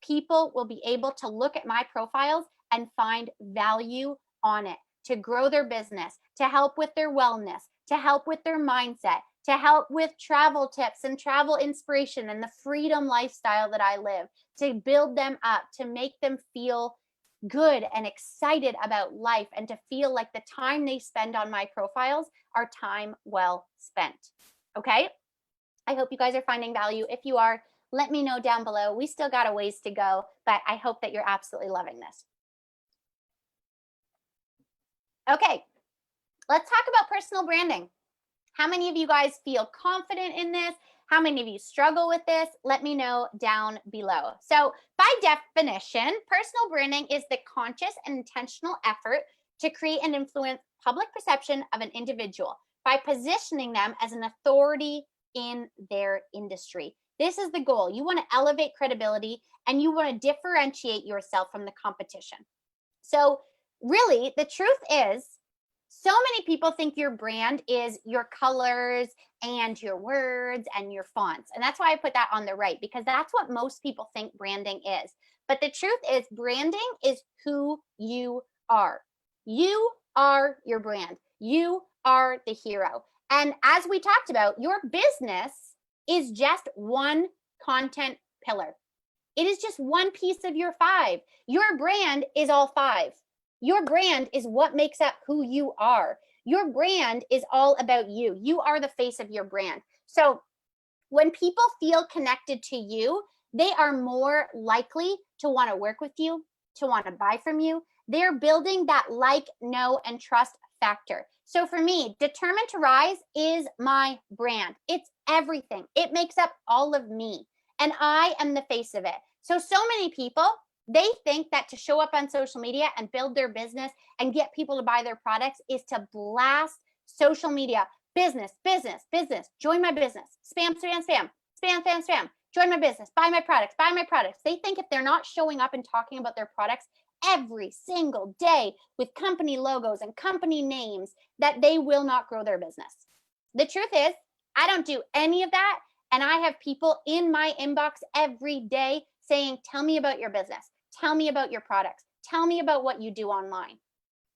people will be able to look at my profiles and find value on it to grow their business, to help with their wellness, to help with their mindset, to help with travel tips and travel inspiration and the freedom lifestyle that I live, to build them up, to make them feel good and excited about life, and to feel like the time they spend on my profiles are time well spent. Okay? I hope you guys are finding value. If you are, let me know down below. We still got a ways to go, but I hope that you're absolutely loving this. Okay, let's talk about personal branding. How many of you guys feel confident in this? How many of you struggle with this? Let me know down below. So by definition, personal branding is the conscious and intentional effort to create and influence public perception of an individual by positioning them as an authority in their industry. This is the goal. You want to elevate credibility and you want to differentiate yourself from the competition. So really, the truth is, so many people think your brand is your colors and your words and your fonts. And that's why I put that on the right, because that's what most people think branding is. But the truth is, branding is who you are. You are your brand. You are the hero. And as we talked about, your business is just one content pillar. It is just one piece of your 5. Your brand is all 5. Your brand is what makes up who you are. Your brand is all about you. You are the face of your brand. So when people feel connected to you, they are more likely to want to work with you, to want to buy from you. They're building that like, know, and trust factor. So for me, Determined to Rise is my brand. It's everything. It makes up all of me. And I am the face of it. So many people, they think that to show up on social media and build their business and get people to buy their products is to blast social media. Business, business, business. Join my business. Spam, spam, spam. Spam, spam, spam. Join my business. Buy my products. Buy my products. They think if they're not showing up and talking about their products every single day with company logos and company names, that they will not grow their business. The truth is, I don't do any of that. And I have people in my inbox every day saying, tell me about your business. Tell me about your products. Tell me about what you do online.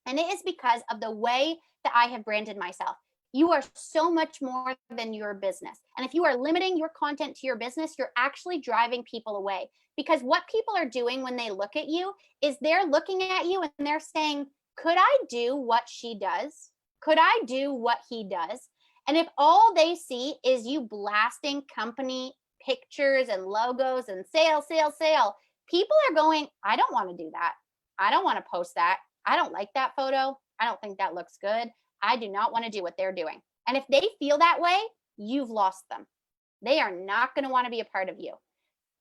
And it is because of the way that I have branded myself. You are so much more than your business. And if you are limiting your content to your business, you're actually driving people away. Because what people are doing when they look at you is they're looking at you and they're saying, could I do what she does? Could I do what he does? And if all they see is you blasting company pictures and logos and sale, sale, sale, people are going, I don't want to do that. I don't want to post that. I don't like that photo. I don't think that looks good. I do not want to do what they're doing. And if they feel that way, you've lost them. They are not going to want to be a part of you.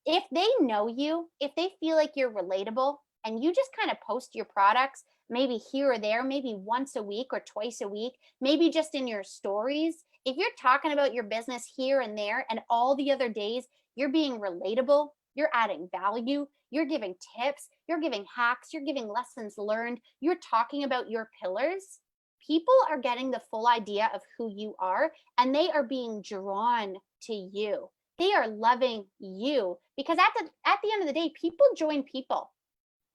If they know you, if they feel like you're relatable and you just kind of post your products, maybe here or there, maybe once a week or twice a week, maybe just in your stories, if you're talking about your business here and there and all the other days, you're being relatable, you're adding value, you're giving tips, you're giving hacks, you're giving lessons learned, you're talking about your pillars, people are getting the full idea of who you are and they are being drawn to you. They are loving you because at the end of the day, people join people.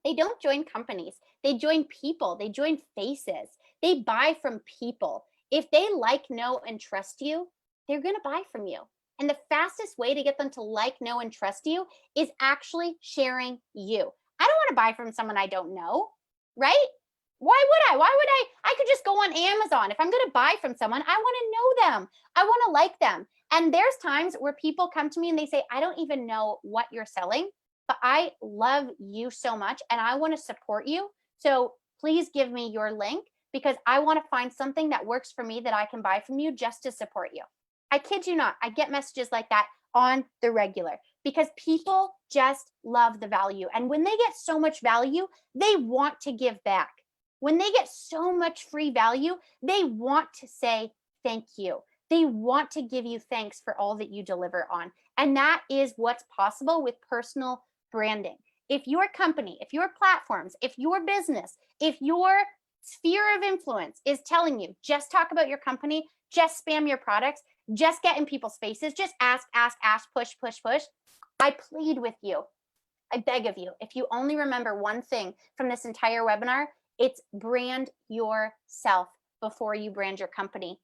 They don't join companies. They join people. They join faces. They buy from people. If they like, know, and trust you, they're going to buy from you. And the fastest way to get them to like, know, and trust you is actually sharing you. I don't want to buy from someone I don't know, right? Why would I? Why would I? I could just go on Amazon. If I'm going to buy from someone, I want to know them. I want to like them. And there's times where people come to me and they say, I don't even know what you're selling, but I love you so much and I want to support you. So please give me your link because I want to find something that works for me that I can buy from you just to support you. I kid you not. I get messages like that on the regular because people just love the value. And when they get so much value, they want to give back. When they get so much free value, they want to say thank you. They want to give you thanks for all that you deliver on. And that is what's possible with personal branding. If your company, if your platforms, if your business, if your sphere of influence is telling you, just talk about your company, just spam your products, just get in people's faces, just ask, push, push, push. I plead with you. I beg of you, if you only remember one thing from this entire webinar, it's brand yourself before you brand your company.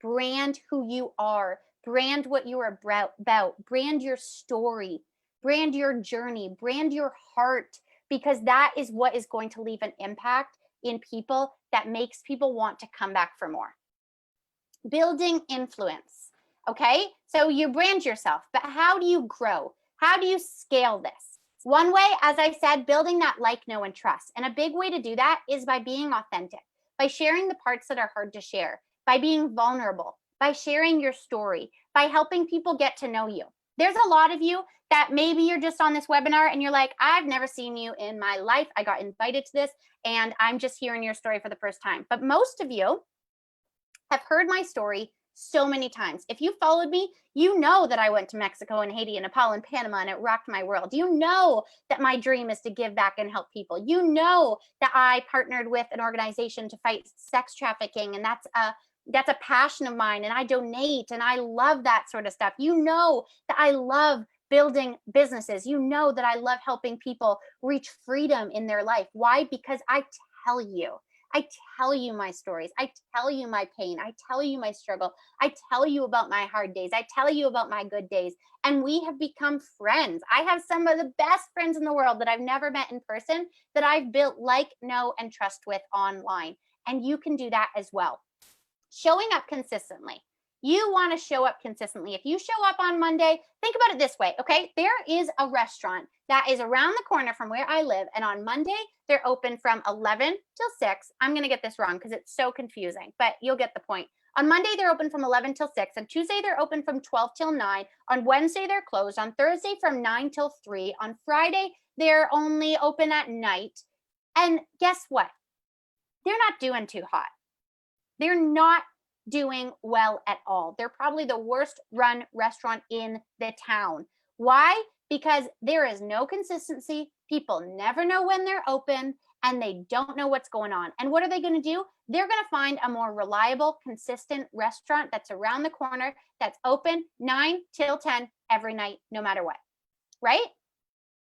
Brand who you are. Brand what you are about. Brand your story. Brand your journey. Brand your heart, because that is what is going to leave an impact in people that makes people want to come back for more. Building influence. Okay, so you brand yourself, but how do you grow? How do you scale this? One way, as I said, building that like, know, and trust. And a big way to do that is by being authentic, by sharing the parts that are hard to share, by being vulnerable, by sharing your story, by helping people get to know you. There's a lot of you that maybe you're just on this webinar and you're like, I've never seen you in my life. I got invited to this and I'm just hearing your story for the first time. But most of you have heard my story so many times. If you followed me, you know that I went to Mexico and Haiti and Nepal and Panama and it rocked my world. You know that my dream is to give back and help people. You know that I partnered with an organization to fight sex trafficking, and that's a passion of mine, and I donate and I love that sort of stuff. You know that I love building businesses. You know that I love helping people reach freedom in their life. Why? Because I tell you my stories. I tell you my pain. I tell you my struggle. I tell you about my hard days. I tell you about my good days. And we have become friends. I have some of the best friends in the world that I've never met in person that I've built like, know, and trust with online. And you can do that as well. Showing up consistently. You want to show up consistently. If you show up on Monday, think about it this way, okay? There is a restaurant that is around the corner from where I live, and on Monday, they're open from 11 till 6. I'm going to get this wrong because it's so confusing, but you'll get the point. On Monday, they're open from 11 till 6. On Tuesday, they're open from 12 till 9. On Wednesday, they're closed. On Thursday, from 9 till 3. On Friday, they're only open at night. And guess what? They're not doing too hot. They're not doing well at all. They're probably the worst run restaurant in the town. Why? Because there is no consistency. People never know when they're open and they don't know what's going on. And what are they going to do? They're going to find a more reliable, consistent restaurant that's around the corner, that's open 9 till 10 every night, no matter what, right?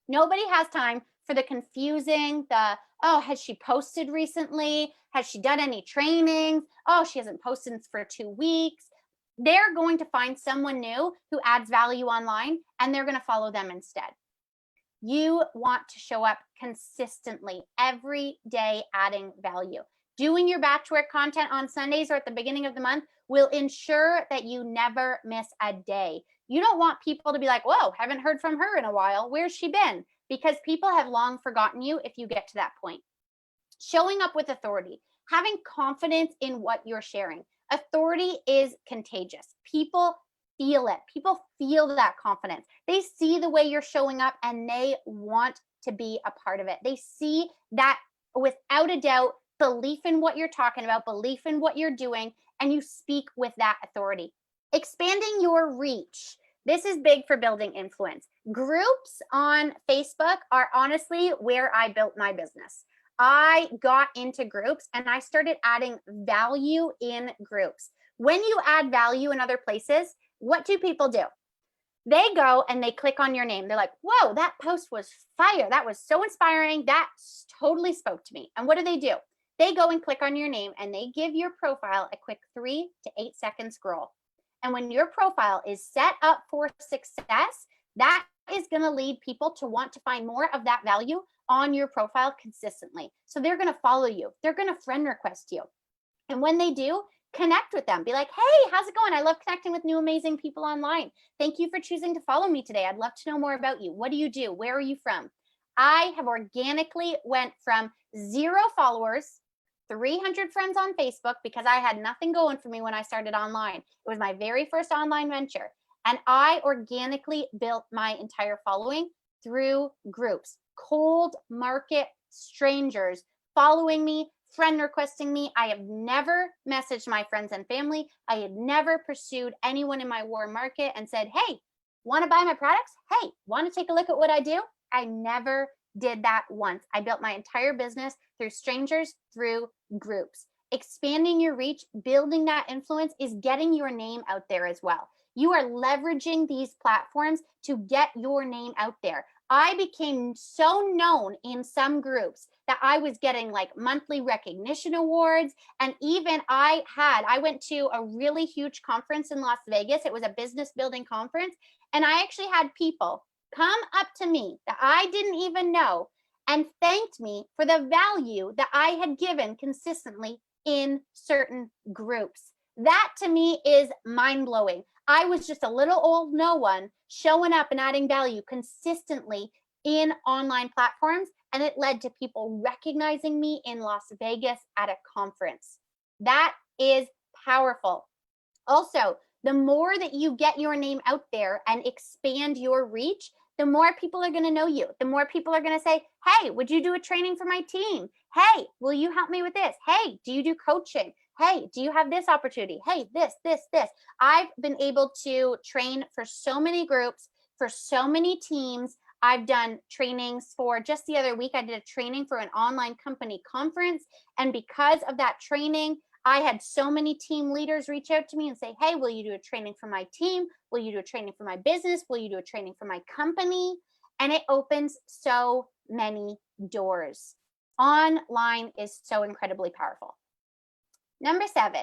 Nobody has time for the confusing, oh, has she posted recently? Has she done any trainings? Oh, she hasn't posted for 2 weeks. They're going to find someone new who adds value online, and they're going to follow them instead. You want to show up consistently every day, adding value. Doing your batch work content on Sundays or at the beginning of the month will ensure that you never miss a day. You don't want people to be like, whoa, haven't heard from her in a while. Where's she been? Because people have long forgotten you if you get to that point. Showing up with authority, having confidence in what you're sharing. Authority is contagious. People feel it. People feel that confidence. They see the way you're showing up and they want to be a part of it. They see that without a doubt, belief in what you're talking about, belief in what you're doing, and you speak with that authority. Expanding your reach. This is big for building influence. Groups on Facebook are honestly where I built my business. I got into groups and I started adding value in groups. When you add value in other places, what do people do? They go and they click on your name. They're like, whoa, that post was fire. That was so inspiring. That totally spoke to me. And what do? They go and click on your name and they give your profile a quick 3 to 8 second scroll. And when your profile is set up for success, that is going to lead people to want to find more of that value on your profile consistently. So they're going to follow you. They're going to friend request you. And when they do, connect with them. Be like, hey, how's it going? I love connecting with new amazing people online. Thank you for choosing to follow me today. I'd love to know more about you. What do you do? Where are you from? I have organically went from 0 followers, 300 friends on Facebook, because I had nothing going for me when I started online. It was my very first online venture. And I organically built my entire following through groups, cold market strangers following me, friend requesting me. I have never messaged my friends and family. I had never pursued anyone in my warm market and said, hey, want to buy my products? Hey, want to take a look at what I do? I never did that once. I built my entire business through strangers, through groups. Expanding your reach, building that influence is getting your name out there as well. You are leveraging these platforms to get your name out there. I became so known in some groups that I was getting like monthly recognition awards. And even I went to a really huge conference in Las Vegas. It was a business building conference. And I actually had people come up to me that I didn't even know and thanked me for the value that I had given consistently in certain groups. That to me is mind-blowing. I was just a little old no one showing up and adding value consistently in online platforms, and it led to people recognizing me in Las Vegas at a conference. That is powerful. Also, the more that you get your name out there and expand your reach, the more people are going to know you. The more people are going to say, hey, would you do a training for my team? Hey, will you help me with this? Hey, do you do coaching? Hey, do you have this opportunity? Hey, this. I've been able to train for so many groups, for so many teams. I've done trainings for just the other week. I did a training for an online company conference. And because of that training, I had so many team leaders reach out to me and say, hey, will you do a training for my team? Will you do a training for my business? Will you do a training for my company? And it opens so many doors. Online is so incredibly powerful. Number 7,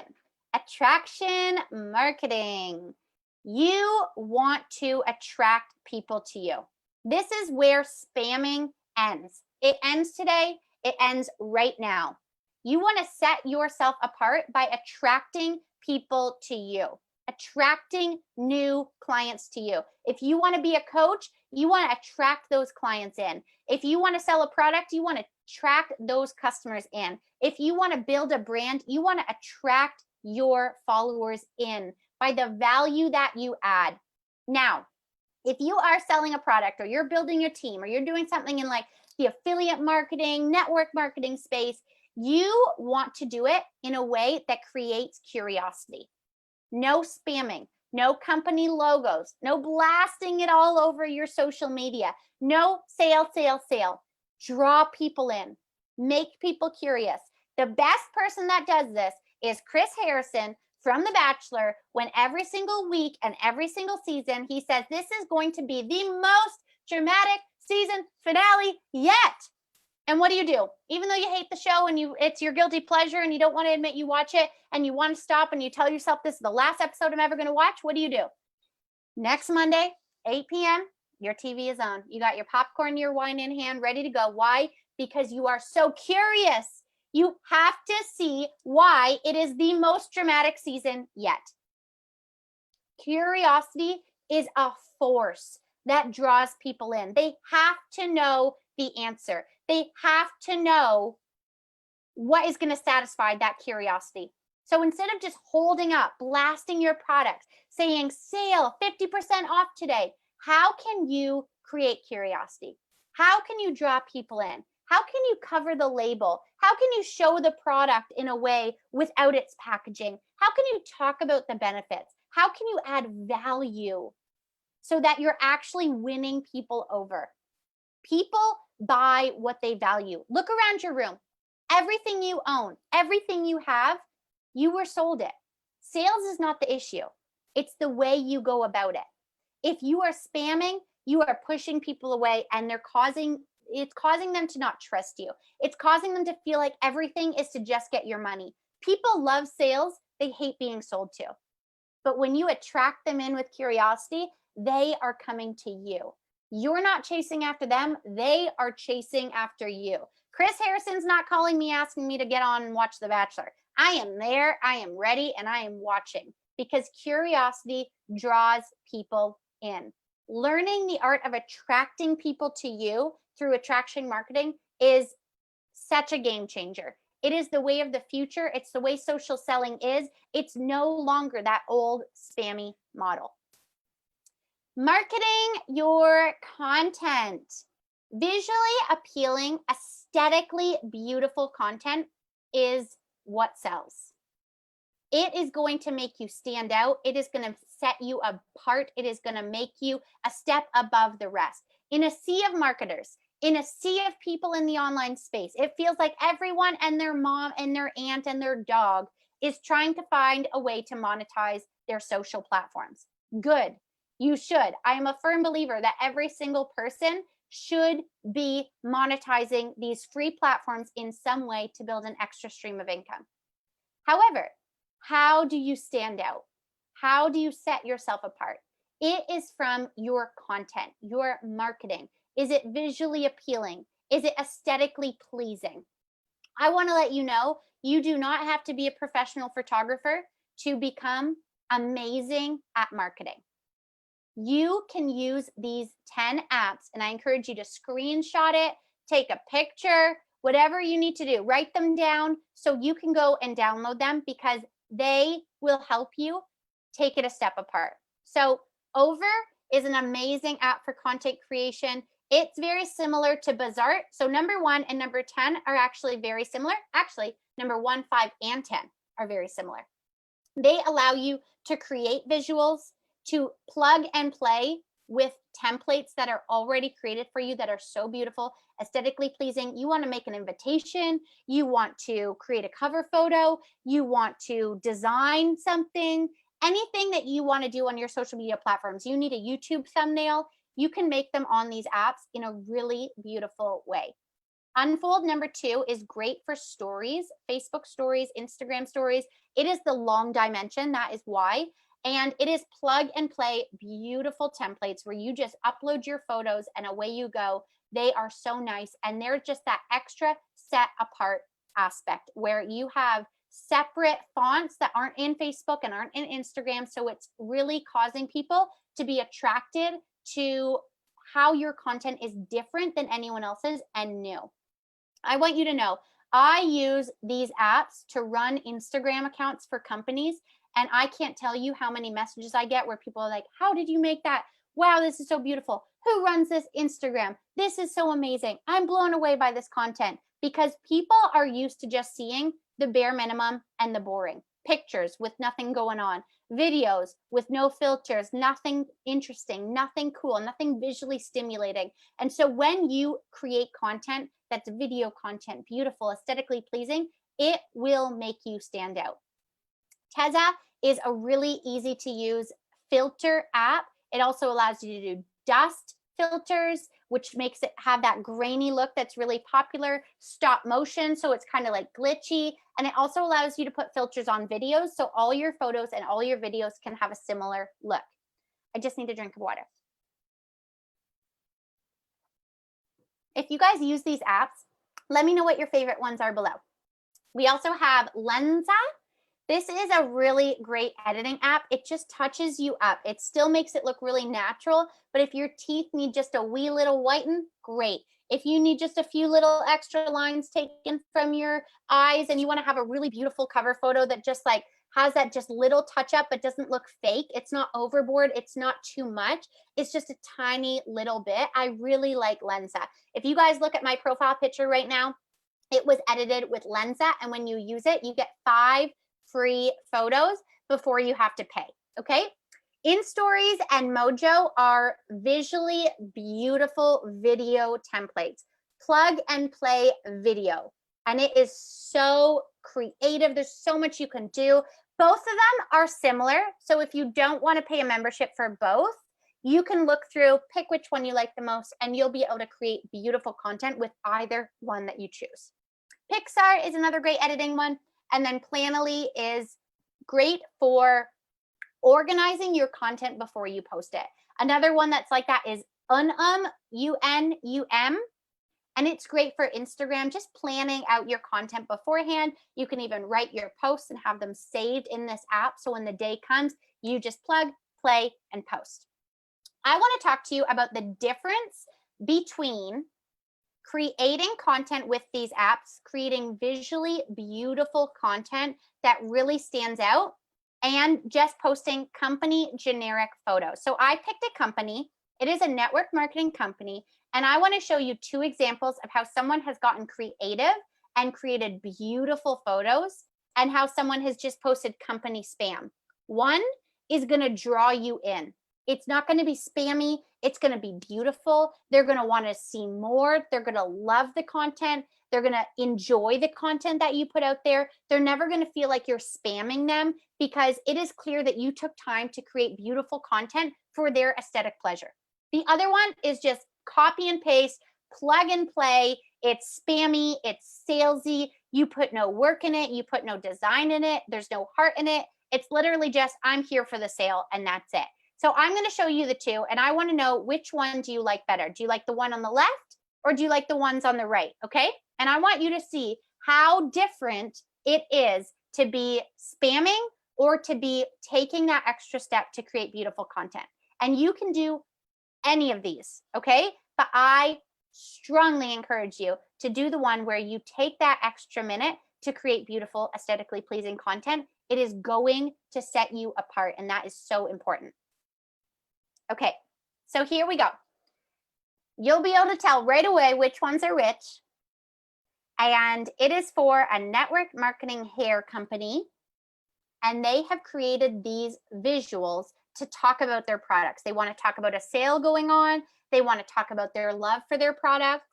attraction marketing. You want to attract people to you. This is where spamming ends. It ends today. It ends right now. You want to set yourself apart by attracting people to you, attracting new clients to you. If you want to be a coach, you want to attract those clients in. If you want to sell a product, you want to attract those customers in. If you want to build a brand, you want to attract your followers in by the value that you add. Now, if you are selling a product or you're building a team or you're doing something in like the affiliate marketing, network marketing space, you want to do it in a way that creates curiosity. No spamming, no company logos, no blasting it all over your social media, no sale, sale, sale. Draw people in, make people curious. The best person that does this is Chris Harrison from The Bachelor, when every single week and every single season, he says, this is going to be the most dramatic season finale yet. And what do? Even though you hate the show and it's your guilty pleasure and you don't want to admit you watch it and you want to stop and you tell yourself this is the last episode I'm ever going to watch, what do? Next Monday, 8 p.m., your TV is on. You got your popcorn, your wine in hand, ready to go. Why? Because you are so curious. You have to see why it is the most dramatic season yet. Curiosity is a force that draws people in. They have to know the answer. They have to know what is going to satisfy that curiosity. So instead of just holding up, blasting your products, saying sale 50% off today, how can you create curiosity? How can you draw people in? How can you cover the label? How can you show the product in a way without its packaging? How can you talk about the benefits? How can you add value so that you're actually winning people over? People buy what they value. Look around your room. Everything you own, everything you have, you were sold it. Sales is not the issue. It's the way you go about it. If you are spamming, you are pushing people away and it's causing them to not trust you. It's causing them to feel like everything is to just get your money. People love sales. They hate being sold to. But when you attract them in with curiosity, they are coming to you. You're not chasing after them. They are chasing after you. Chris Harrison's not calling me, asking me to get on and watch The Bachelor. I am there, I am ready, and I am watching because curiosity draws people in. Learning the art of attracting people to you through attraction marketing is such a game changer. It is the way of the future. It's the way social selling is. It's no longer that old spammy model. Marketing your content. Visually appealing, aesthetically beautiful content is what sells. It is going to make you stand out. It is going to set you apart. It is going to make you a step above the rest. In a sea of marketers, in a sea of people in the online space, it feels like everyone and their mom and their aunt and their dog is trying to find a way to monetize their social platforms. Good. You should. I am a firm believer that every single person should be monetizing these free platforms in some way to build an extra stream of income. However, how do you stand out? How do you set yourself apart? It is from your content, your marketing. Is it visually appealing? Is it aesthetically pleasing? I want to let you know, you do not have to be a professional photographer to become amazing at marketing. You can use these 10 apps, and I encourage you to screenshot it, take a picture, whatever you need to do, write them down so you can go and download them because they will help you take it a step apart. So Over is an amazing app for content creation. It's very similar to Bazzart. So number 1 and number 10 are actually very similar. Actually, number 1, 5, and 10 are very similar. They allow you to create visuals, to plug and play with templates that are already created for you that are so beautiful, aesthetically pleasing. You want to make an invitation, you want to create a cover photo, you want to design something, anything that you want to do on your social media platforms. You need a YouTube thumbnail, you can make them on these apps in a really beautiful way. Unfold number 2 is great for stories, Facebook stories, Instagram stories. It is the long dimension, that is why. And it is plug and play beautiful templates where you just upload your photos and away you go. They are so nice. And they're just that extra set apart aspect where you have separate fonts that aren't in Facebook and aren't in Instagram. So it's really causing people to be attracted to how your content is different than anyone else's and new. I want you to know, I use these apps to run Instagram accounts for companies, and I can't tell you how many messages I get where people are like, how did you make that? Wow, this is so beautiful. Who runs this Instagram? This is so amazing. I'm blown away by this content, because people are used to just seeing the bare minimum and the boring. Pictures with nothing going on, videos with no filters, nothing interesting, nothing cool, nothing visually stimulating. And so when you create content that's video content, beautiful, aesthetically pleasing, it will make you stand out. Tezza is a really easy to use filter app. It also allows you to do dust filters, which makes it have that grainy look that's really popular, stop motion, so it's kind of like glitchy, and it also allows you to put filters on videos, so all your photos and all your videos can have a similar look. I just need a drink of water. If you guys use these apps, let me know what your favorite ones are below. We also have Lensa. This is a really great editing app. It just touches you up. It still makes it look really natural, but if your teeth need just a wee little whiten, great. If you need just a few little extra lines taken from your eyes and you want to have a really beautiful cover photo that just like has that just little touch up but doesn't look fake, it's not overboard, it's not too much, it's just a tiny little bit. I really like Lensa. If you guys look at my profile picture right now, it was edited with Lensa, and when you use it, you get 5 free photos before you have to pay, okay? InStories and Mojo are visually beautiful video templates, plug and play video, and it is so creative. There's so much you can do. Both of them are similar, so if you don't want to pay a membership for both, you can look through, pick which one you like the most, and you'll be able to create beautiful content with either one that you choose. Pixar is another great editing one. And then Planoly is great for organizing your content before you post it. Another one that's like that is Unum, U-N-U-M. And it's great for Instagram, just planning out your content beforehand. You can even write your posts and have them saved in this app. So when the day comes, you just plug, play, and post. I want to talk to you about the difference between creating content with these apps, creating visually beautiful content that really stands out, and just posting company generic photos. So I picked a company. It is a network marketing company, and I want to show you 2 examples of how someone has gotten creative and created beautiful photos, and how someone has just posted company spam. One is going to draw you in. It's not going to be spammy. It's going to be beautiful. They're going to want to see more. They're going to love the content. They're going to enjoy the content that you put out there. They're never going to feel like you're spamming them, because it is clear that you took time to create beautiful content for their aesthetic pleasure. The other one is just copy and paste, plug and play. It's spammy. It's salesy. You put no work in it. You put no design in it. There's no heart in it. It's literally just, I'm here for the sale, and that's it. So I'm going to show you the 2, and I want to know, which one do you like better? Do you like the one on the left, or do you like the ones on the right? Okay. And I want you to see how different it is to be spamming or to be taking that extra step to create beautiful content. And you can do any of these. Okay. But I strongly encourage you to do the one where you take that extra minute to create beautiful, aesthetically pleasing content. It is going to set you apart, and that is so important. Okay, so here we go. You'll be able to tell right away which ones are which. And it is for a network marketing hair company. And they have created these visuals to talk about their products. They want to talk about a sale going on. They want to talk about their love for their products.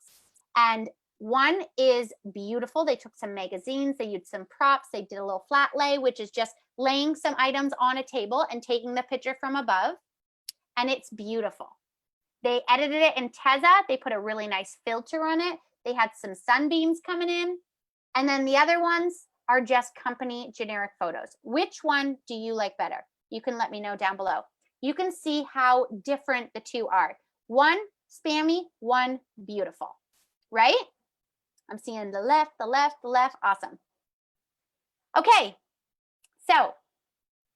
And one is beautiful. They took some magazines, they used some props, they did a little flat lay, which is just laying some items on a table and taking the picture from above. And it's beautiful. They edited it in Tezza. They put a really nice filter on it. They had some sunbeams coming in. And then the other ones are just company generic photos. Which one do you like better? You can let me know down below. You can see how different the 2 are. One spammy, one beautiful, right? I'm seeing the left, the left, the left. Awesome. Okay, so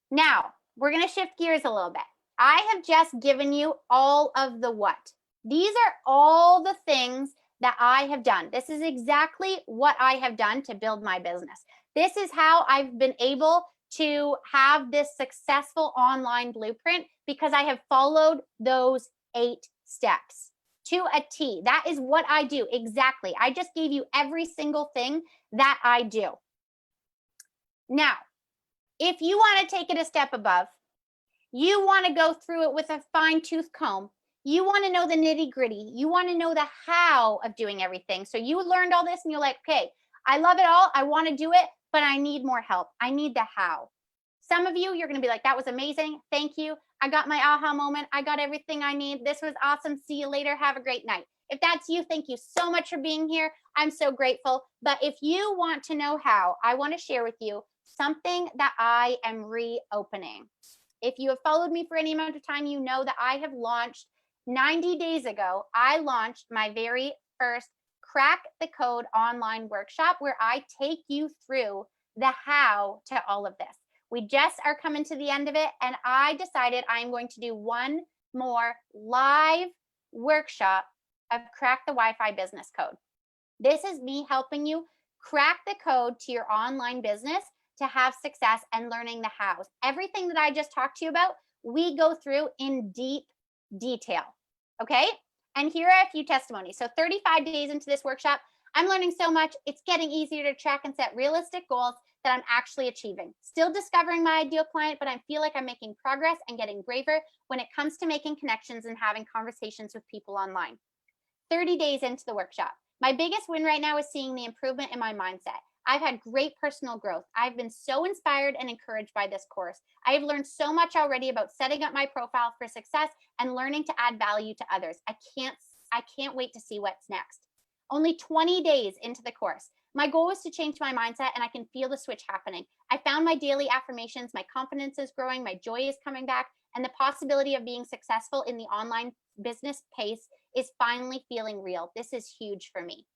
now we're going to shift gears a little bit. I have just given you all of the what. These are all the things that I have done. This is exactly what I have done to build my business. This is how I've been able to have this successful online blueprint because I have followed those 8 steps to a T. That is what I do exactly. I just gave you every single thing that I do. Now, if you want to take it a step above, you want to go through it with a fine-tooth comb. You want to know the nitty-gritty. You want to know the how of doing everything. So you learned all this and you're like, okay, I love it all. I want to do it, but I need more help. I need the how. Some of you, you're going to be like, that was amazing. Thank you. I got my aha moment. I got everything I need. This was awesome. See you later. Have a great night. If that's you, thank you so much for being here. I'm so grateful. But if you want to know how, I want to share with you something that I am reopening. If you have followed me for any amount of time, you know that I have launched 90 days ago. I launched my very first Crack the Code online workshop where I take you through the how to all of this. We just are coming to the end of it, and I decided I'm going to do one more live workshop of Crack the Wi-Fi Business Code. This is me helping you crack the code to your online business to have success and learning the hows. Everything that I just talked to you about, we go through in deep detail, okay? And here are a few testimonies. So 35 days into this workshop, I'm learning so much. It's getting easier to track and set realistic goals that I'm actually achieving. Still discovering my ideal client, but I feel like I'm making progress and getting braver when it comes to making connections and having conversations with people online. 30 days into the workshop. My biggest win right now is seeing the improvement in my mindset. I've had great personal growth. I've been so inspired and encouraged by this course. I have learned so much already about setting up my profile for success and learning to add value to others. I can't wait to see what's next. Only 20 days into the course. My goal is to change my mindset, and I can feel the switch happening. I found my daily affirmations, my confidence is growing, my joy is coming back, and the possibility of being successful in the online business pace is finally feeling real. This is huge for me.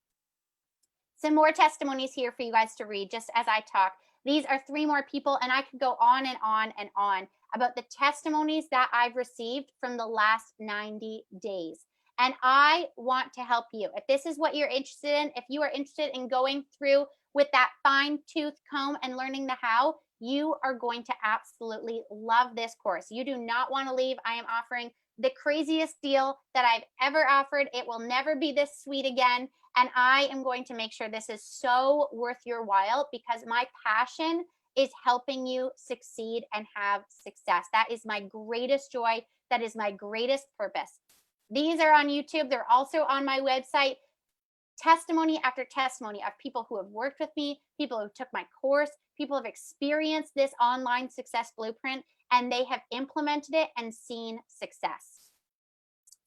Some more testimonies here for you guys to read just as I talk. These are 3 more people, and I could go on and on and on about the testimonies that I've received from the last 90 days. And I want to help you. If this is what you're interested in, if you are interested in going through with that fine-tooth comb and learning the how, you are going to absolutely love this course. You do not want to leave. I am offering the craziest deal that I've ever offered. It will never be this sweet again. And I am going to make sure this is so worth your while because my passion is helping you succeed and have success. That is my greatest joy. That is my greatest purpose. These are on YouTube. They're also on my website. Testimony after testimony of people who have worked with me, people who took my course, people who have experienced this online success blueprint, and they have implemented it and seen success.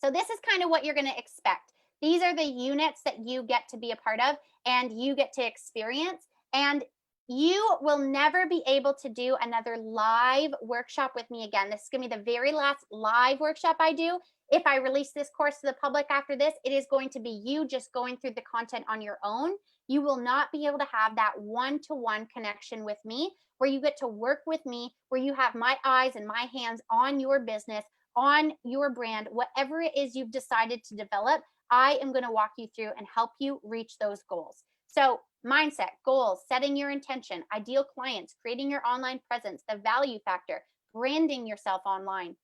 So this is kind of what you're going to expect. These are the units that you get to be a part of and you get to experience. And you will never be able to do another live workshop with me again. This is going to be the very last live workshop I do. If I release this course to the public after this, it is going to be you just going through the content on your own. You will not be able to have that one-to-one connection with me where you get to work with me, where you have my eyes and my hands on your business, on your brand, whatever it is you've decided to develop. I am going to walk you through and help you reach those goals. So mindset, goals, setting your intention, ideal clients, creating your online presence, the value factor, branding yourself online,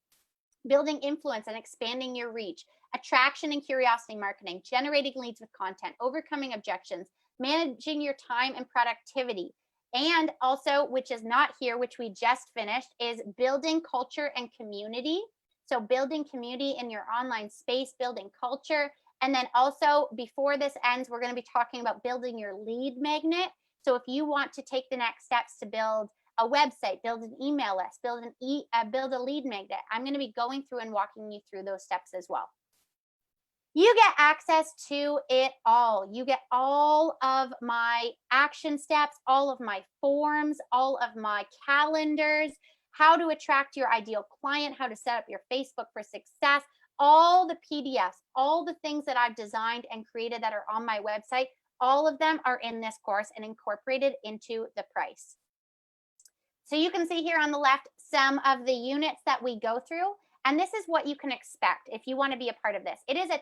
building influence and expanding your reach, attraction and curiosity marketing, generating leads with content, overcoming objections, managing your time and productivity. And also, which is not here, which we just finished, is building culture and community. So building community in your online space, building culture. And then also, before this ends, we're going to be talking about building your lead magnet. So if you want to take the next steps to build a website, build an email list, build a lead magnet, I'm going to be going through and walking you through those steps as well. You get access to it all. You get all of my action steps, all of my forms, all of my calendars, how to attract your ideal client, how to set up your Facebook for success, all the PDFs, all the things that I've designed and created that are on my website, all of them are in this course and incorporated into the price. So you can see here on the left some of the units that we go through, and this is what you can expect if you want to be a part of this. It is a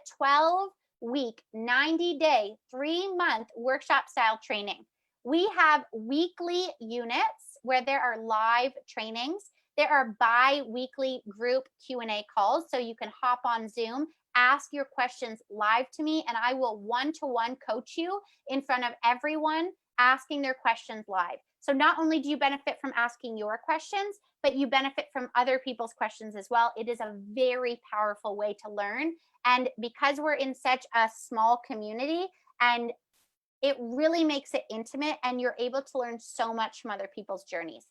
week, 90-day, 3-month workshop style training. We have weekly units where there are live trainings. There are bi-weekly group Q&A calls, so you can hop on Zoom, ask your questions live to me, and I will one-to-one coach you in front of everyone asking their questions live. So not only do you benefit from asking your questions, but you benefit from other people's questions as well. It is a very powerful way to learn. And because we're in such a small community, and it really makes it intimate, and you're able to learn so much from other people's journeys.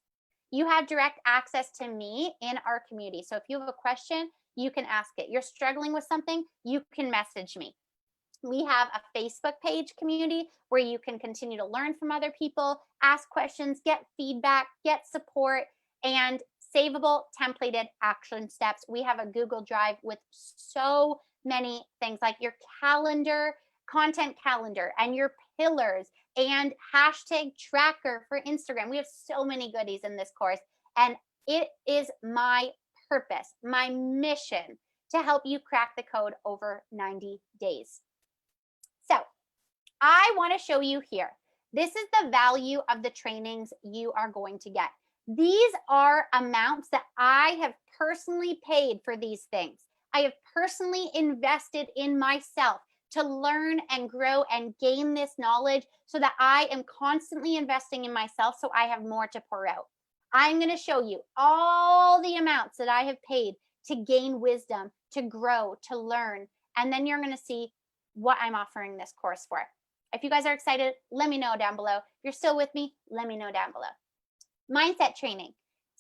You have direct access to me in our community. So if you have a question, you can ask it. You're struggling with something, you can message me. We have a Facebook page community where you can continue to learn from other people, ask questions, get feedback, get support, and savable templated action steps. We have a Google Drive with so many things like your calendar, content calendar, and your pillars, and hashtag tracker for Instagram. We have so many goodies in this course, and it is my purpose, my mission to help you crack the code over 90 days. So I want to show you here. This is the value of the trainings you are going to get. These are amounts that I have personally paid for these things. I have personally invested in myself to learn and grow and gain this knowledge so that I am constantly investing in myself so I have more to pour out. I'm going to show you all the amounts that I have paid to gain wisdom, to grow, to learn, and then you're going to see what I'm offering this course for. If you guys are excited, let me know down below. If you're still with me, let me know down below. Mindset training,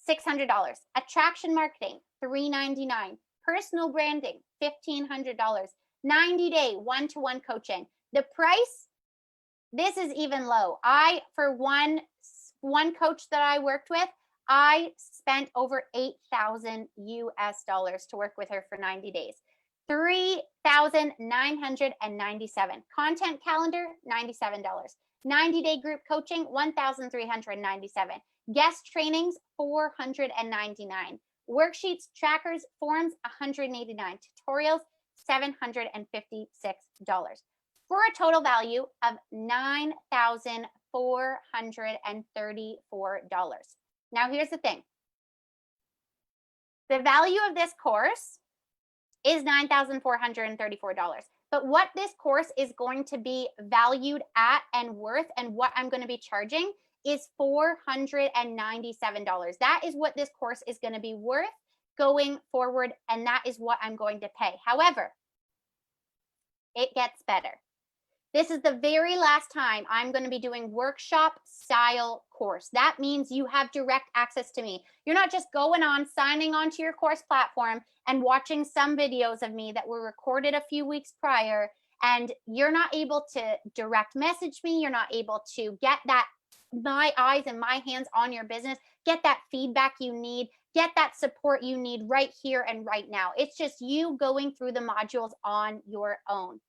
$600. Attraction marketing, $399. Personal branding, $1,500. 90-day one-to-one coaching. The price, this is even low. For one coach that I worked with, I spent over $8,000 US to work with her for 90 days. $3,997. Content calendar, $97. 90-day group coaching, $1,397. Guest trainings, $499. Worksheets, trackers, forms, $189. Tutorials, $756, for a total value of $9,434. Now, here's the thing. The value of this course is $9,434. But what this course is going to be valued at and worth, and what I'm going to be charging, is $497. That is what this course is going to be worth going forward, and that is what I'm going to pay. However, it gets better. This is the very last time I'm going to be doing workshop style course. That means you have direct access to me. You're not just signing on to your course platform and watching some videos of me that were recorded a few weeks prior, and you're not able to direct message me. You're not able to get my eyes and my hands on your business, get that feedback you need, get that support you need right here and right now. It's just you going through the modules on your own.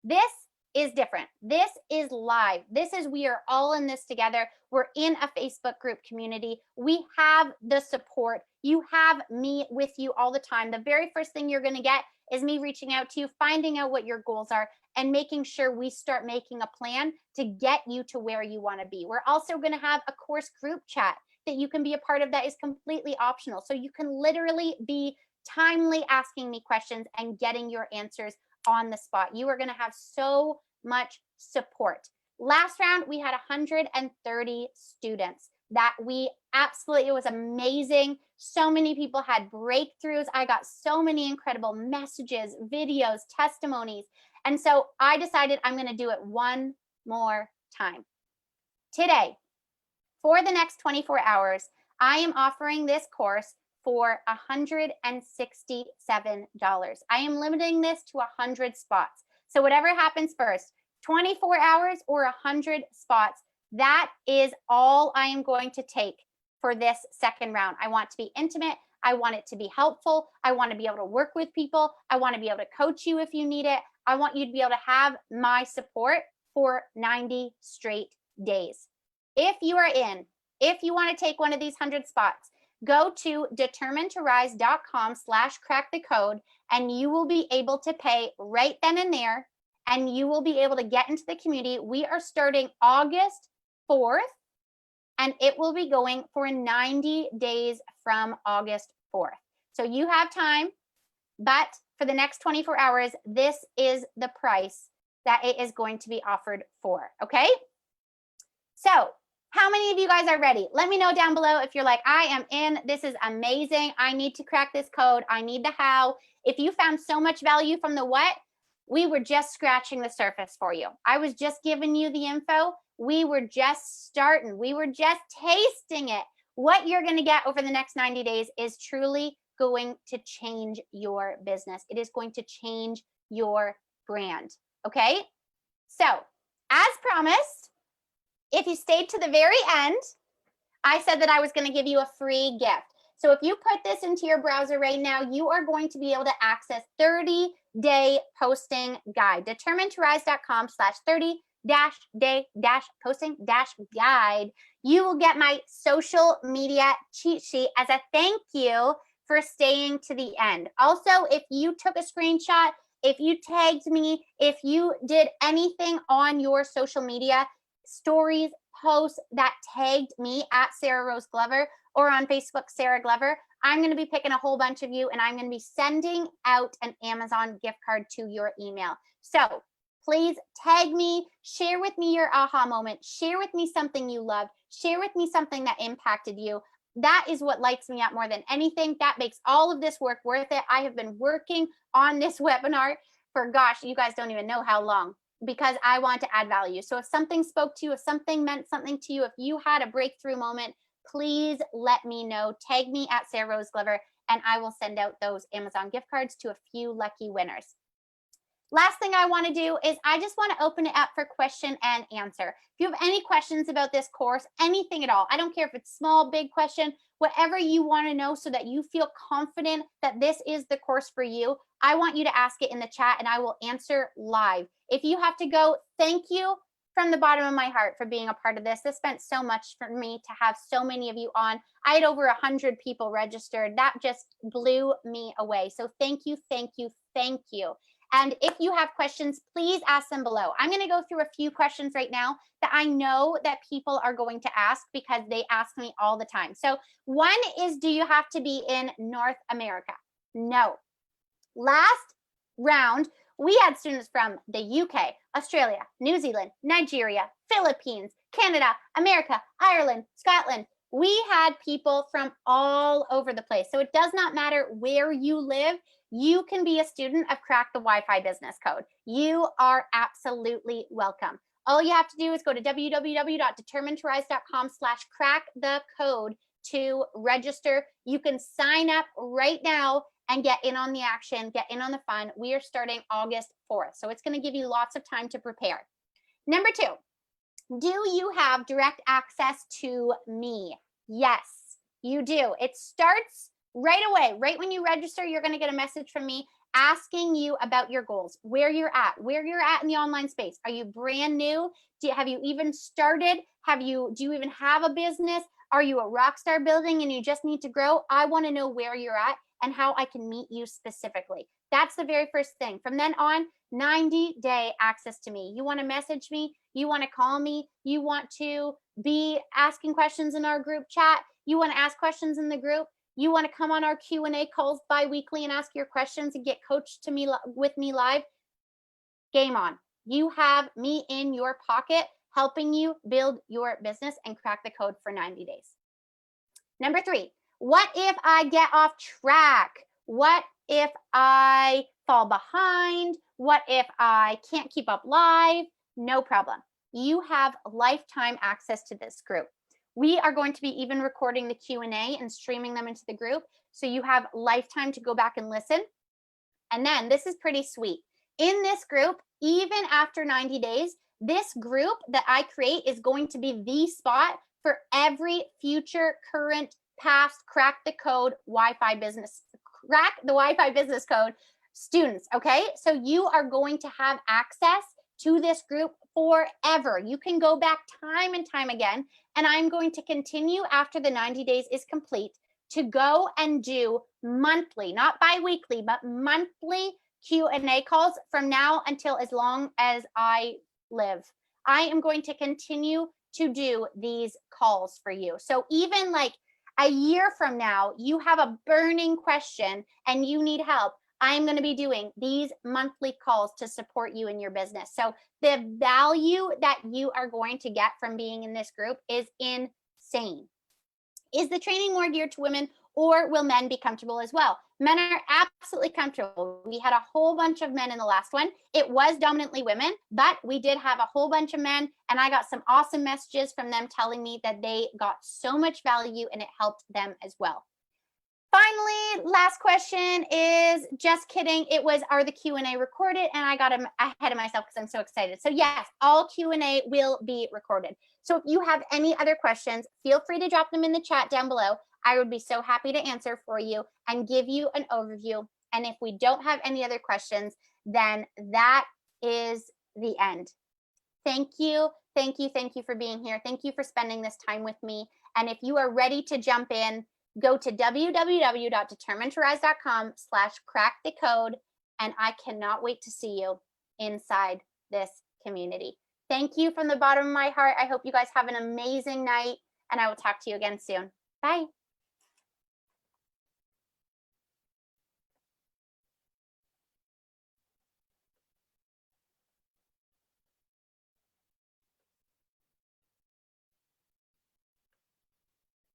This is different. This is live. We are all in this together. We're in a Facebook group community. We have the support. You have me with you all the time. The very first thing you're going to get is me reaching out to you, finding out what your goals are, and making sure we start making a plan to get you to where you want to be. We're also going to have a course group chat that you can be a part of that is completely optional. So you can literally be timely asking me questions and getting your answers on the spot. You are going to have so much support. Last round, we had 130 students that it was amazing. So many people had breakthroughs. I got so many incredible messages, videos, testimonies. And so I decided I'm going to do it one more time. Today, for the next 24 hours, I am offering this course for $167. I am limiting this to 100 spots. So whatever happens first, 24 hours or 100 spots, that is all I am going to take for this second round. I want to be intimate. I want it to be helpful. I want to be able to work with people. I want to be able to coach you if you need it. I want you to be able to have my support for 90 straight days. If you you want to take one of these 100 spots, go to determinedtorise.com/crack the code, and you will be able to pay right then and there and you will be able to get into the community. We are starting August 4th, and it will be going for 90 days from August 4th. So you have time, but for the next 24 hours, this is the price that it is going to be offered for, okay? So how many of you guys are ready? Let me know down below if you're like, I am in, this is amazing. I need to crack this code. I need the how. If you found so much value from the what, we were just scratching the surface for you. I was just giving you the info. We were just starting. We were just tasting it. What you're going to get over the next 90 days is truly going to change your business. It is going to change your brand. Okay? So, as promised, if you stayed to the very end, I said that I was going to give you a free gift. So if you put this into your browser right now, you are going to be able to access 30-day posting guide. determinedtorise.com/30-day-posting-guide. You will get my social media cheat sheet as a thank you for staying to the end. Also, if you took a screenshot, if you tagged me, if you did anything on your social media, stories, posts that tagged me at Sarah Rose Glover or on Facebook, Sarah Glover, I'm going to be picking a whole bunch of you and I'm going to be sending out an Amazon gift card to your email. So please tag me, share with me your aha moment, share with me something you loved, share with me something that impacted you. That is what lights me up more than anything. That makes all of this work worth it. I have been working on this webinar for, gosh, you guys don't even know how long, because I want to add value. So if something spoke to you, if something meant something to you, if you had a breakthrough moment, please let me know. Tag me at Sarah Rose Glover, and I will send out those Amazon gift cards to a few lucky winners. Last thing I want to do is I just want to open it up for question and answer. If you have any questions about this course, anything at all, I don't care if it's small, big question, whatever you want to know so that you feel confident that this is the course for you, I want you to ask it in the chat and I will answer live. If you have to go, thank you from the bottom of my heart for being a part of this. This meant so much for me to have so many of you on. I had over 100 people registered. That just blew me away. So thank you, thank you, thank you. And if you have questions, please ask them below. I'm going to go through a few questions right now that I know that people are going to ask because they ask me all the time. So one is, do you have to be in North America? No. Last round, we had students from the UK, Australia, New Zealand, Nigeria, Philippines, Canada, America, Ireland, Scotland. We had people from all over the place. So it does not matter where you live. You can be a student of Crack the Wi-Fi Business Code. You are absolutely welcome. All you have to do is go to www.determinedtorise.com/crack-the-code to register. You can sign up right now and get in on the action, get in on the fun. We are starting August 4th. So it's going to give you lots of time to prepare. Number 2, do you have direct access to me? Yes, you do. It starts right away. Right when you register, you're going to get a message from me asking you about your goals, where you're at in the online space. Are you brand new? Have you even started? Do you even have a business? Are you a rock star building and you just need to grow? I want to know where you're at and how I can meet you specifically. That's the very first thing. From then on, 90-day access to me. You want to message me? You want to call me? You want to be asking questions in our group chat? You want to ask questions in the group? You want to come on our Q&A calls bi-weekly and ask your questions and get coached with me live? Game on. You have me in your pocket helping you build your business and crack the code for 90 days. Number 3, what if I get off track? What if I fall behind? What if I can't keep up live? No problem. You have lifetime access to this group. We are going to be even recording the Q&A and streaming them into the group. So you have lifetime to go back and listen. And then this is pretty sweet. In this group, even after 90 days, this group that I create is going to be the spot for every future, current, past, crack the Wi-Fi business code students. Okay. So you are going to have access to this group forever. You can go back time and time again. And I'm going to continue after the 90 days is complete to go and do monthly, not bi-weekly, but monthly Q&A calls from now until as long as I live. I am going to continue to do these calls for you. So even like a year from now, you have a burning question and you need help, I'm going to be doing these monthly calls to support you in your business. So the value that you are going to get from being in this group is insane. Is the training more geared to women, or will men be comfortable as well? Men are absolutely comfortable. We had a whole bunch of men in the last one. It was dominantly women, but we did have a whole bunch of men, and I got some awesome messages from them telling me that they got so much value and it helped them as well. Finally, last question is, just kidding. It was, are the Q&A recorded? And I got ahead of myself because I'm so excited. So yes, all Q&A will be recorded. So if you have any other questions, feel free to drop them in the chat down below. I would be so happy to answer for you and give you an overview. And if we don't have any other questions, then that is the end. Thank you. Thank you. Thank you for being here. Thank you for spending this time with me. And if you are ready to jump in, go to www.determinedtorise.com/crackthecode, and I cannot wait to see you inside this community. Thank you from the bottom of my heart. I hope you guys have an amazing night, and I will talk to you again soon. Bye.